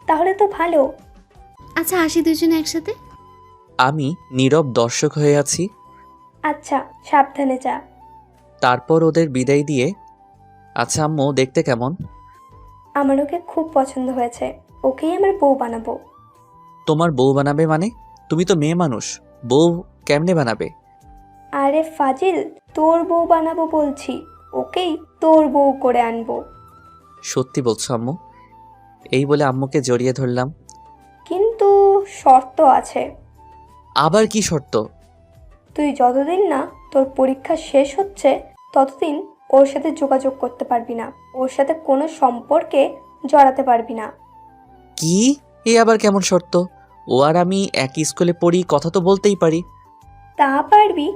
তাহলে তো ভালো। আচ্ছা আসি দুজনে একসাথে। আমি নীরব দর্শক হয়ে আছি। আচ্ছা, সাবধানে যা। তারপর ওদের বিদায় দিয়ে, আচ্ছা আম্মু দেখতে কেমন? আমার ওকে খুব পছন্দ হয়েছে, ওকেই আমার বউ বানাবো। তোমার বউ বানাবে মানে? তুমি তো মেয়ে মানুষ, বউ কেমনে বানাবে? আরে ফাজিল, তোর বউ বানাবো বলছি, ওকেই তোর বউ করে আনবো। সত্যি বলছো আম্মু? এই বলে আম্মুকে জড়িয়ে ধরলাম। কিন্তু শর্ত আছে। আবার কি শর্ত? তুই যতদিন না তোর পরীক্ষা শেষ হচ্ছে ততদিন ওর সাথে যোগাযোগ করতে পারবি না, ওর সাথে কোনো সম্পর্কে জড়াতে পারবি না। কি? এ আবার কেমন শর্ত? ও আর আমি একই স্কুলে পড়ি, কথা তো বলতেই পারি। তা পারবি,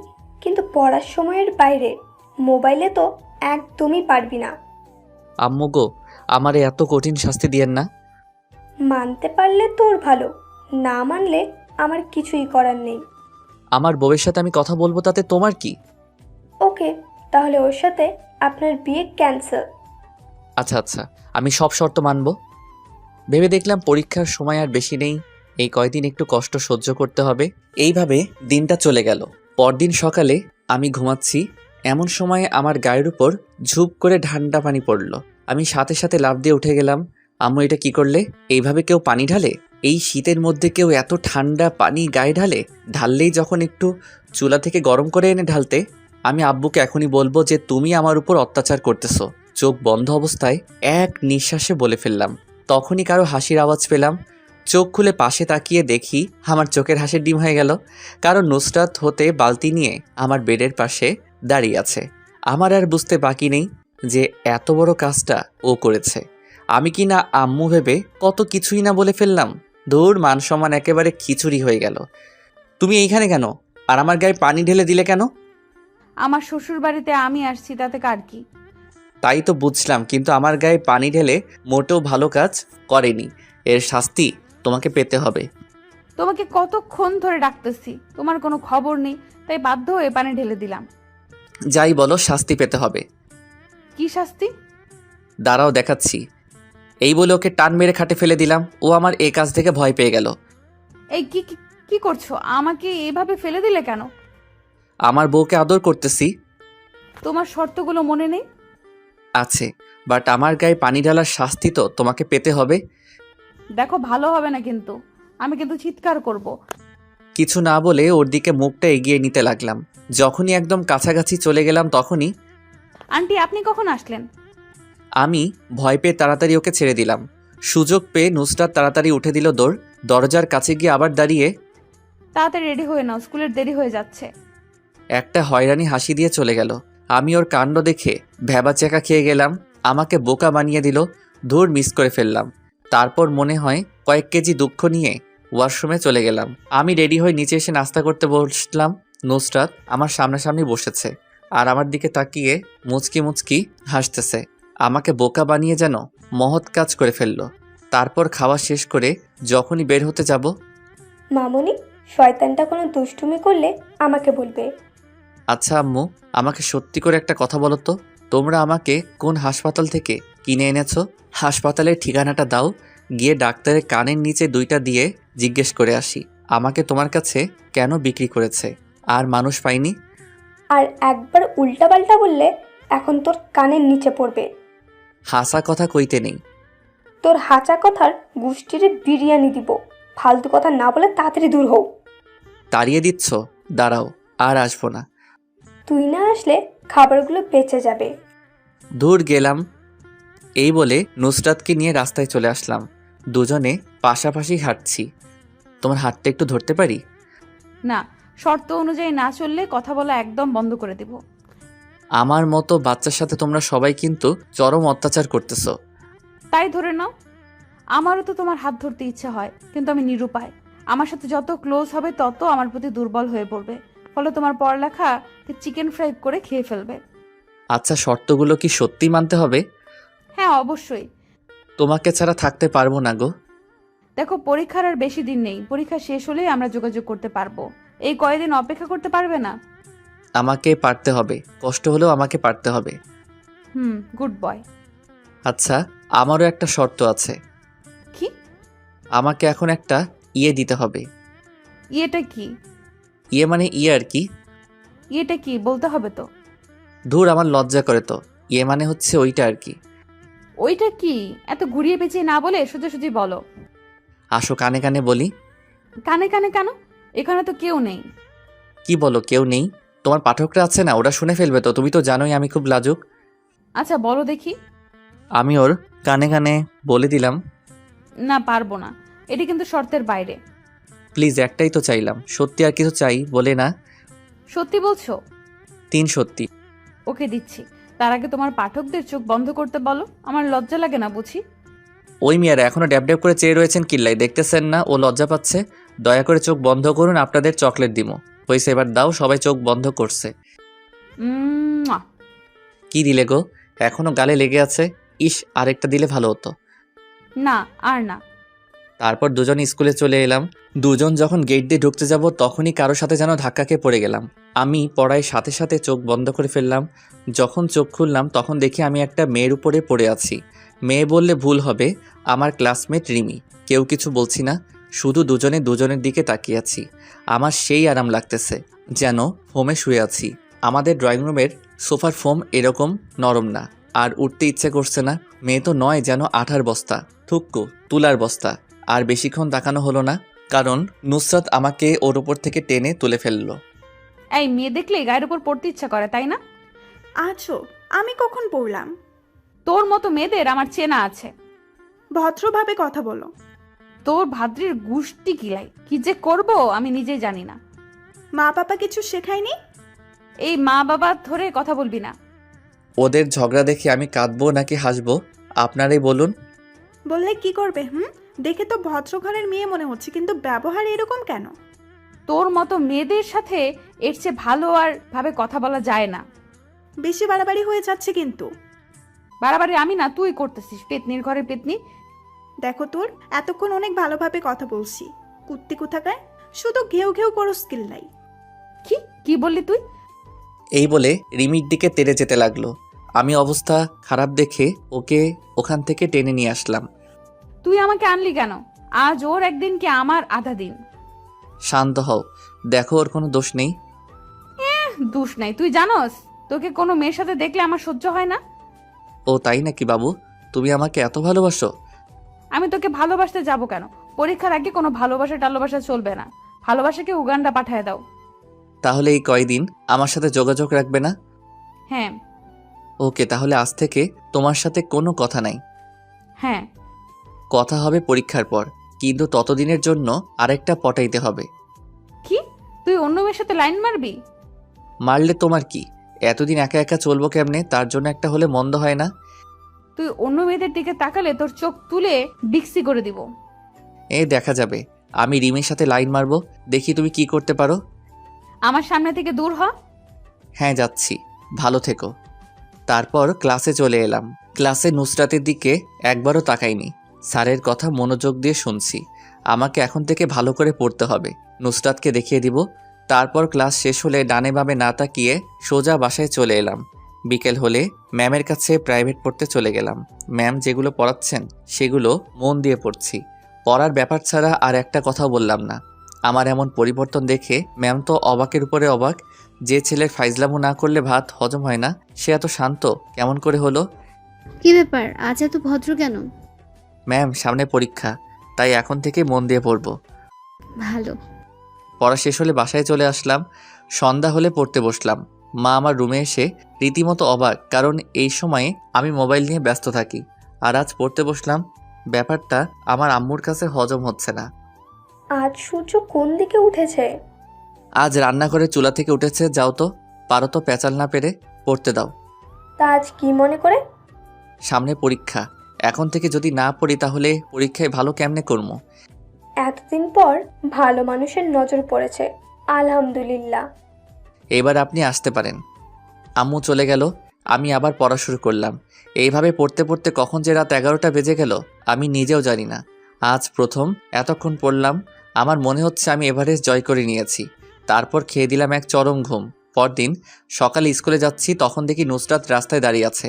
কিন্তু পড়ার সময়ের বাইরে। মোবাইলে তো একদমই পারবি না। আম্মু গো, আমারে এত কঠিন শাস্তি দিয়েন না। মানতে পারলে তোর ভালো, না মানলে আমার কিছুই করার নেই। আমার বউয়ের সাথে আমি কথা বলবো, তাতে তোমার কি? ওকে, তাহলে ওর সাথে আপনার বিয়ে ক্যান্সেল। আচ্ছা আচ্ছা, আমি সব শর্ত মানব। ভেবে দেখলাম পরীক্ষার সময় আর বেশি নেই, এই কয়দিন একটু কষ্ট সহ্য করতে হবে। এইভাবে দিনটা চলে গেল। পরদিন সকালে আমি ঘুমাচ্ছি, এমন সময় আমার গায়ের উপর ঝুপ করে ঠান্ডা পানি পড়ল। আমি সাথে সাথে লাফ দিয়ে উঠে গেলাম। আম্মু এটা কি করলে? এইভাবে কেউ পানি ঢালে? এই শীতের মধ্যে কেউ এত ঠান্ডা পানি গায়ে ঢালে? ঢাললেই যখন একটু চুলা থেকে গরম করে এনে ঢালতে। আমি আব্বুকে এখনই বলবো যে তুমি আমার উপর অত্যাচার করতেছো। চোখ বন্ধ অবস্থায় এক নিঃশ্বাসে বলে ফেললাম। তখনই কারো হাসির আওয়াজ পেলাম। চোখ খুলে পাশে তাকিয়ে দেখি আমার চোখের হাসির ডিম হয়ে গেল, কারণ নুসরাত হতে বালতি নিয়ে আমার বেডের পাশে দাঁড়িয়ে আছে। আমার আর বুঝতে বাকি নেই যে এত বড় কাজটা ও করেছে। আমি কি না আম্মু ভেবে কত কিছুই না বলে ফেললাম। দূর, মান সম্মান একেবারে খিচুড়ি হয়ে গেল। তুমি এইখানে কেন? আর আমার গায়ে পানি ঢেলে দিলে কেন? আমার শ্বশুর বাড়িতে আমি আসছি, তাতে কার কি? তাই তো বুঝলাম, কিন্তু আমার গায়ে পানি ঢেলে মোটেও ভালো কাজ করেনি। এর শাস্তি তোমাকে পেতে হবে। তোমাকে কতক্ষণ ধরে ডাকতেছি, তোমার কোনো খবর নেই, তাই বাধ্য হয়ে পানি ঢেলে দিলাম। যাই বলো, শাস্তি পেতে হবে। কি শাস্তি? দাঁড়াও দেখাচ্ছি। এই বলে ওকে টান মেরে খাটে ফেলে দিলাম। ও আমার এই কাজ থেকে ভয় পেয়ে গেল। এই কি কি কি করছো? আমাকে এভাবে ফেলে দিলে কেন? আমার বউকে আদর করতেছি। তোমার শর্তগুলো মনে নেই? আছে, বাট আমার গায়ে পানি ঢালার শাস্তি তো তোমাকে পেতে হবে। দেখো, ভালো হবে না কিন্তু, আমি কিন্তু চিৎকার করব। কিছু না বলে ওর দিকে মুখটা এগিয়ে নিতে লাগলাম। যখনই একদম কাছাকাছি চলে গেলাম তখনই আন্টি, আপনি কখন আসলেন? আমি ভয় পেয়ে তাড়াতাড়ি ওকে ছেড়ে দিলাম। সুযোগ পেয়ে নুসরাত তাড়াতাড়ি উঠে দিল দৌড়। দরজার কাছে গিয়ে আবার দাঁড়িয়ে তাড়াতাড়ি রেডি হয়ে নাও, স্কুলের দেরি হয়ে যাচ্ছে। একটা হয়রানি হাসি দিয়ে চলে গেল। আমি ওর কাণ্ড দেখে ভ্যাবাচ্যাকা খেয়ে গেলাম। আমাকে বোকা বানিয়ে দিল। ধুর, মিস করে ফেললাম। তারপর মনে হয় কয়েক কেজি দুঃখ নিয়ে ওয়াশরুমে চলে গেলাম। আমি রেডি হয়ে নিচে এসে নাস্তা করতে বসলাম। নুসরাত আমার সামনাসামনি বসেছে আর আমার দিকে তাকিয়ে মুচকি মুচকি হাসতেছে। আমাকে বোকা বানিয়ে যেন মহৎ কাজ করে ফেললো। তারপর খাওয়া শেষ করে যখনই বের হতে যাব, মামুনি, শয়তানটা কোনো দুষ্টুমি করলে আমাকে বলবে। আচ্ছা আম্মু, আমাকে সত্যি করে একটা কথা বলো তো, তোমরা আমাকে কোন হাসপাতাল থেকে কিনে এনেছো? হাসপাতালের ঠিকানাটা দাও, গিয়ে ডাক্তারের কানের নিচে 2টা দিয়ে জিজ্ঞেস করে আসি আমাকে তোমার কাছে কেন বিক্রি করেছে আর মানুষ পাইনি। আর একবার উল্টাপাল্টা বললে এখন তোর কানের নিচে পড়বে। হাসা কথা কইতে নেই। তোর হাঁচা কথার গুষ্টিরে বিরিয়ানি দিব। ফালতু কথা না বলে তাড়াতাড়ি দূর হও। তাড়িয়ে দিচ্ছ? দাঁড়াও, আর আসবো না। তুই না আসলে খাবারগুলো বেঁচে যাবে। দূর গেলাম। এই বলে নুসরাতকে নিয়ে রাস্তায় চলে আসলাম। দুজনে পাশাপাশি হাঁটছি। তোমার হাতটা একটু ধরতে পারি? না, শর্ত অনুযায়ী না চললে কথা বলা একদম বন্ধ করে দেব। আমার মতো বাচ্চার সাথে তোমরা সবাই কিন্তু চরম অত্যাচার করতেছো। তাই ধরে নাও, আমারও তো তোমার হাত ধরতে ইচ্ছে হয়, কিন্তু আমি নিরুপায়। আমার সাথে যত ক্লোজ হবে তত আমার প্রতি দুর্বল হয়ে পড়বে, ফলে তোমার পড়ালেখা চিকেন ফ্রাই করে খেয়ে ফেলবে। আচ্ছা, শর্তগুলো কি সত্যি মানতে হবে? হ্যাঁ, অবশ্যই। তোমাকে ছাড়া থাকতে পারবো না গো। দেখো, পরীক্ষার আর বেশি দিন নেই। পরীক্ষা শেষ হলেই আমরা যোগাযোগ করতে পারবো। এই কয়েকদিন অপেক্ষা করতে পারবে না? আমাকে পারতে হবে, কষ্ট হলেও আমাকে পারতে হবে। Good boy. আচ্ছা, আমারও একটা শর্ত আছে। কি? আমাকে এখন একটা ইয়ে দিতে হবে। ইয়েটা কি? ইয়ে মানে ইয়ে আর কি। ইয়েটা কি বলতে হবে তো। ধুর, আমার লজ্জা করে তো। ইয়ে মানে হচ্ছে ওইটা আর কি। ওইটা কি? এত ঘুরিয়ে পেঁচিয়ে না বলে সোজাসুজি বলো। আসো কানে কানে বলি। কানে কানে কেন? এখানে তো কেউ নেই। কি বলো কেউ নেই? তোমার পাঠকরা আছে না, ওরা শুনে ফেলবে তো। তুমি তো জানোই আমি খুব লাজুক। আচ্ছা বলো দেখি। আমি ওর কানে কানে বলে দিলাম। না, পারবো না, এটি কিন্তু শর্তের বাইরে। প্লিজ, একটাই তো চাইলাম, সত্যি আর কিছু চাই বলে না। সত্যি বলছো? 3 সত্যি। ওকে, দিচ্ছি। তার আগে তোমার পাঠকদের চোখ বন্ধ করতে বলো। আমার লজ্জা লাগে না বুঝি? ওই মেয়েরা এখনো ড্যাব ড্যাব করে চেয়ে রয়েছেন কিল্লাই, দেখতেছেন না ও লজ্জা পাচ্ছে? দয়া করে চোখ বন্ধ করুন, আপনাদের চকলেট দিমো। হয়েছে, এবার দাও। সবাই চোখ বন্ধ করছে। উম, কি দিলে গো? এখনো গালে লেগে আছে। ইস, আরেকটা দিলে ভালো হতো। না, আর না। তারপর দুজন স্কুলে চলে এলাম। দুজন যখন গেট দিয়ে ঢুকতে যাব তখনই কারোর সাথে যেন ধাক্কা খেয়ে পড়ে গেলাম। আমি পড়ায় সাথে সাথে চোখ বন্ধ করে ফেললাম। যখন চোখ খুললাম তখন দেখি আমি একটা মেয়ের উপরে পড়ে আছি। মেয়ে বললে ভুল হবে, আমার ক্লাসমেট রিমি। কেউ কিছু বলছি না, শুধু দুজনে দুজনের দিকে তাকিয়ে আছি। আমার সেই আরাম লাগতেছে, যেন ফোমে শুয়ে আছি। আমাদের ড্রয়িং রুমের সোফার ফোম এরকম নরম না, আর উঠতে ইচ্ছে করছে না। মেয়ে তো নয়, যেন আঠার বস্তা, থুক্কু তুলার বস্তা। আর বেশিক্ষণ তাকানো হলো না, কারণ নুসরাত আমাকে ওর উপর থেকে টেনে তুলে ফেললো। এই মেয়ে দেখলে গায়ের উপর পড়তে ইচ্ছা করে, তাই না? আছো, আমি কখন পড়লাম? তোর মতো মেয়েদের আমার চেনা আছে। ভদ্রভাবে কথা বলো। তোর ভাদ্রির গুষ্টি কিলাই কি যে করব আমি নিজেই জানি না। মা বাবা কিছু শেখায়নি? এই মা বাবা ধরে কথা বলবি না। ওদের ঝগড়া দেখে আমি কাঁদবো নাকি হাসবো, আপনারাই বলুন। বললে কি করবে? দেখে তো ভদ্র ঘরের মেয়ে মনে হচ্ছে, কিন্তু ব্যবহার এরকম কেন? তোর মতো মেয়েদের সাথে এর চেয়ে ভালো আর ভাবে কথা বলা যায় না। বেশি বাড়াবাড়ি হয়ে যাচ্ছে কিন্তু। বাড়াবাড়ি আমি না, তুই করতেছিস, পেতনির ঘরে পেতনি। দেখো, তোর এতক্ষণ অনেক ভালোভাবে কথা বলছি, কুত্তি কোথাকায় শুধু ঘেউ ঘেউ করো, স্কিল নাই। কি কি বললি তুই? এই বলে রিমির দিকে তেড়ে যেতে লাগলো। আমি অবস্থা খারাপ দেখে ওকে ওখান থেকে টেনে নিয়ে আসলাম। তুই আমাকে আনলি কেন? আজ ওর একদিন কি আমার আধা দিন। শান্ত হও, দেখো ওর কোনো দোষ নেই। দোষ নাই? তুই জানোস তোকে কোনো মেয়ের সাথে দেখলে আমার সহ্য হয় না। ও তাই নাকি বাবু? তুমি আমাকে এত ভালোবাসো? আমি তোকে ভালোবাসতে যাব কেন? পরীক্ষার আগে কোনো ভালোবাসা টালোবাসা চলবে না। ভালোবাসাকে উগান্ডা পাঠায় দাও। তাহলে এই কয়দিন আমার সাথে যোগাযোগ রাখবে না? হ্যাঁ। ওকে, তাহলে আজ থেকে তোমার সাথে কোনো কথা নাই। হ্যাঁ। কথা হবে পরীক্ষার পর, কিন্তু ততদিনের জন্য আরেকটা পটাইতে হবে। কি? তুই অন্য মেয়ের সাথে লাইন মারবি? মারলে তোমার কি? এতদিন একা একা চলবো কেমনে? তার জন্য একটা হলে মন্দ হয় না। তুই অন্য মেয়েদের দিকে তাকালে তোর চোখ তুলে ডিক্সি করে দিব। দেখা যাবে। আমি রিমির সাথে লাইন মারবো, দেখি তুমি কি করতে পারো। আমার সামনে থেকে দূর হ। হ্যাঁ, যাচ্ছি, ভালো থেকো। তারপর ক্লাসে চলে এলাম। ক্লাসে নুসরাতের দিকে একবারও তাকাইনি, স্যারের কথা মনোযোগ দিয়ে শুনছি। আমাকে এখন থেকে ভালো করে পড়তে হবে। নুসরাতকে দেখিয়ে দিব। তারপর ক্লাস শেষ হলে ডানে বামে না তাকিয়ে সোজা বাসায় চলে এলাম। বিকেল হলে ম্যামের কাছে প্রাইভেট পড়তে চলে গেলাম। ম্যাম যেগুলো পড়াচ্ছেন সেগুলো মন দিয়ে পড়ছি। পড়ার ব্যাপার ছাড়া আর একটা কথাও বললাম না। আমার এমন পরিবর্তন দেখে ম্যাম তো অবাকের উপরে অবাক। যে ছেলের ফাইজলামো না করলে ভাত হজম হয় না, সে এত শান্ত কেমন করে হলো? কি ব্যাপার, আজ এত ভদ্র কেন? ম্যাম সামনে পরীক্ষা, তাই এখন থেকে মন দিয়ে পড়ব। ভালো। পড়া শেষ হলে বাসায় চলে আসলাম। সন্ধ্যা হলে পড়তে বসলাম। মা আমার রুমে এসে রীতিমতো অবাক, কারণ এই সময়ে আমি মোবাইল নিয়ে ব্যস্ত থাকি। আর আজ পড়তে বসলাম। ব্যাপারটা আমার আম্মুর কাছে হজম হচ্ছে না। আজ সূর্য কোন দিকে উঠেছে? আজ রান্নাঘরে চুলা থেকে উঠেছে। যাও তো, পারো তো পেঁচাল না পেরে পড়তে দাও। তা আজ কি মনে করে? সামনে পরীক্ষা, এখন থেকে যদি না পড়ি তাহলে পরীক্ষায় ভালো কেমনে করবো? এতদিন পর ভালো মানুষের নজর পড়েছে, আলহামদুলিল্লাহ। এবার আপনি আসতে পারেন। আম্মু চলে গেল। আমি আবার পড়া শুরু করলাম। এইভাবে পড়তে পড়তে কখন যে রাত 11টা বেজে গেল আমি নিজেও জানি না। আজ প্রথম এতক্ষণ পড়লাম। আমার মনে হচ্ছে আমি এভারেস্ট জয় করে নিয়েছি। তারপর খেয়ে দিলাম এক চরম ঘুম। পরদিন সকালে স্কুলে যাচ্ছি, তখন দেখি নুসরাত রাস্তায় দাঁড়িয়ে আছে।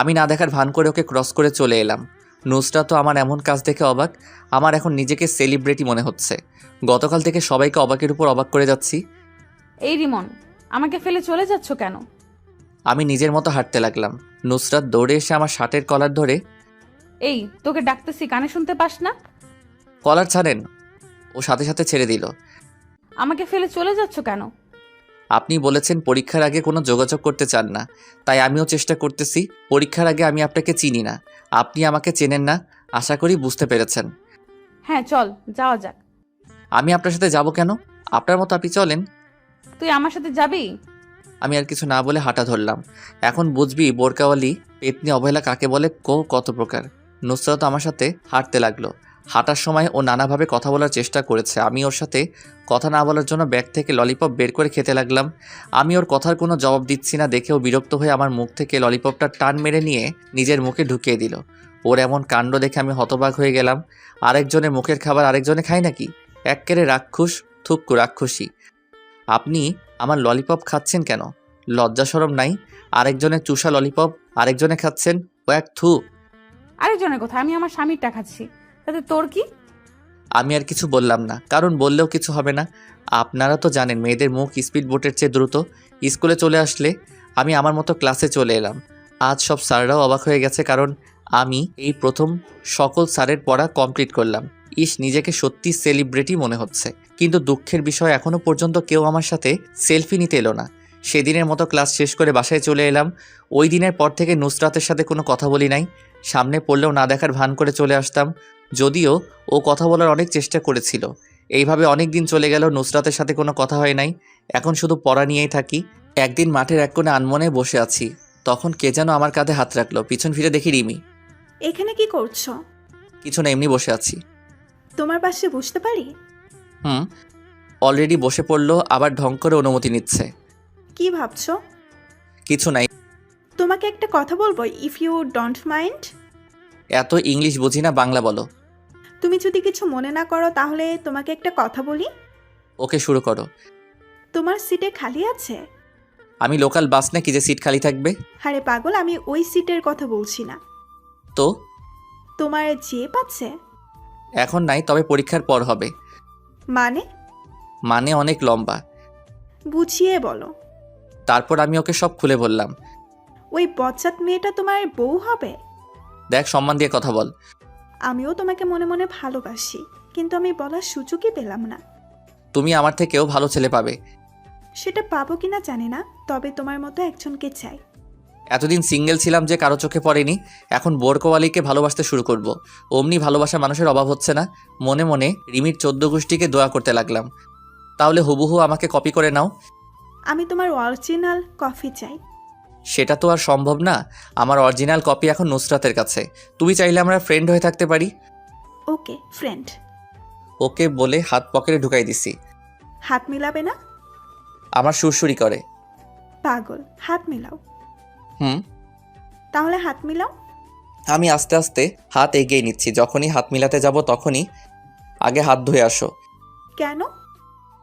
আমি না দেখার ভান করে ওকে ক্রস করে চলে এলাম। নুসরাতও আমার এমন কাজ দেখে অবাক। আমার এখন নিজেকে সেলিব্রিটি মনে হচ্ছে। গতকাল থেকে সবাইকে অবাকের উপর অবাক করে যাচ্ছি। এই রিমন, আমাকে ফেলে চলে যাচ্ছ কেন? আমি নিজের মতো হাঁটতে লাগলাম। নুসরাত দৌড়ে এসে আমার শার্টের কলার ধরে, এই তোকে ডাকতেছি, কানে শুনতে পাস না? কলার ছাড়েন। ও সাথে সাথে ছেড়ে দিল। আমাকে ফেলে চলে যাচ্ছ কেন? আপনি বলেছেন পরীক্ষার আগে কোনো যোগাযোগ করতে চান না, তাই আমিও চেষ্টা করতেছি। পরীক্ষার আগে আমি আপনাকে চিনি না, আপনি আমাকে চেনেন না, আশা করি বুঝতে পেরেছেন। হ্যাঁ চল, যাওয়া যাক। আমি আপনার সাথে যাব কেন? আপনার মতো আপনি চলেন। তুই আমার সাথে যাবি? আমি আর কিছু না বলে হাঁটা ধরলাম। এখন বুঝবি বোরকাওয়ালি পেতনি অবহেলা কাকে বলে, কত প্রকার। নুসরাত আমার সাথে হাঁটতে লাগলো। হাঁটার সময় ও নানাভাবে কথা বলার চেষ্টা করেছে। আমি ওর সাথে কথা না বলার জন্য ব্যাগ থেকে ললিপপ বের করে খেতে লাগলাম। আমি ওর কথার কোনো জবাব দিচ্ছি না দেখেও বিরক্ত হয়ে আমার মুখ থেকে ললিপপটা টান মেরে নিয়ে নিজের মুখে ঢুকিয়ে দিল। ওর এমন কাণ্ড দেখে আমি হতবাক হয়ে গেলাম। আরেকজনের মুখের খাবার আরেকজনে খায় নাকি? এক্কেরে রাক্ষুস, থুক্কু রাক্ষসী। আপনি আমার ললিপপ খাচ্ছেন কেন? লজ্জা শরম নাই? আরেকজনের চুষা ললিপপ আরেকজনে খাচ্ছেন, ও এক থু। আরেকজনের কথা, আমি আমার স্বামীরটা খাচ্ছি, তাতে তোর কি? আমি আর কিছু বললাম না, কারণ বললেও কিছু হবে না। আপনারা তো জানেন মেয়েদের মুখ স্পিড বোটের চেয়ে দ্রুত। স্কুলে চলে আসলে আমি আমার মতো ক্লাসে চলে এলাম। আজ সব স্যাররাও অবাক হয়ে গেছে, কারণ আমি এই প্রথম সকল স্যারের পড়া কমপ্লিট করলাম। নিজেকে সত্যি সেলিব্রিটি মনে হচ্ছে। কিন্তু দুঃখের বিষয়, এখনও পর্যন্ত কেউ আমার সাথে সেলফি নিতে এলো না। সেদিনের মতো ক্লাস শেষ করে বাসায় চলে এলাম। ওই দিনের পর থেকে নুসরাতের সাথে কোনো কথা বলি নাই। সামনে পড়লেও না দেখার ভান করে চলে আসতাম, যদিও ও কথা বলার অনেক চেষ্টা করেছিল। এইভাবে অনেক দিন চলে গেল, নুসরাতের সাথে কোনো কথা হয় নাই। এখন শুধু পড়া নিয়েই থাকি। একদিন মাঠের এক কোণে আনমনে বসে আছি, তখন কে যেন আমার কাঁধে হাত রাখলো। পিছন ফিরে দেখি রিমি। এখানে কি করছো? কিছু না, এমনি বসে আছি। তোমার পাশে বুঝতে পারি? অলরেডি বসে পড়লো, আবার ঢং করে অনুমতি নিচ্ছে। কি ভাবছো? কিছু নাই। তোমাকে একটা কথা বলবো, ইফ ইউ ডোন্ট মাইন্ড। এত ইংলিশ বুঝি না, বাংলা বলো। তুমি যদি কিছু মনে না করো তাহলে তোমাকে একটা কথা বলি। ওকে, শুরু করো। তোমার সিটে খালি আছে? আমি লোকাল বাস না কি যে সিট খালি থাকবে? আরে পাগল, আমি ওই সিটের কথা বলছি না। তো তোমার জেপ আছে? এখন নাই, তবে পরীক্ষার পর হবে। মানে অনেক লম্বা। বুঝিয়ে বলো। তারপর আমি ওকে সব খুলে বললাম। ওই বচ্চাত মেয়েটা তোমার বউ হবে? দেখ, সম্মান দিয়ে কথা বল। আমিও তোমাকে মনে মনে ভালোবাসি, কিন্তু আমি বলার সুযোগই পেলাম না। তুমি আমার থেকেও ভালো ছেলে পাবে। সেটা পাবো কিনা জানি না, তবে তোমার মতো একজনকে চাই। এতদিন সিঙ্গেল ছিলাম যে কারো চোখে পড়েনি, এখন বোরকওয়ালিকে ভালোবাসতে শুরু করব। অমনি ভালোবাসা মানুষের অভাব হচ্ছে না। মনে মনে রিমির 14 গোষ্ঠীকে দোয়া করতে লাগলাম, তাহলে হুবহু আমাকে কপি করে নাও। আমি তোমার অরিজিনাল কফি চাই। সেটা তো আর সম্ভব না। আমার অরিজিনাল কপি এখন নুসরাতের কাছে। তুমি চাইলে আমরা ফ্রেন্ড হয়ে থাকতে পারি। ওকে, ফ্রেন্ড। ওকে বলে হাত পকেটে ঢুকাই দিছি। হাত মিলাবে না? আমার সুরসুরি করে। পাগল, হাত মিলাও। হুম। তাহলে হাত মিলাও। আমি আস্তে আস্তে হাত এগিয়ে নিচ্ছি। যখনই হাত মিলাতে যাব তখনই আগে হাত ধুয়ে আসো। কেন?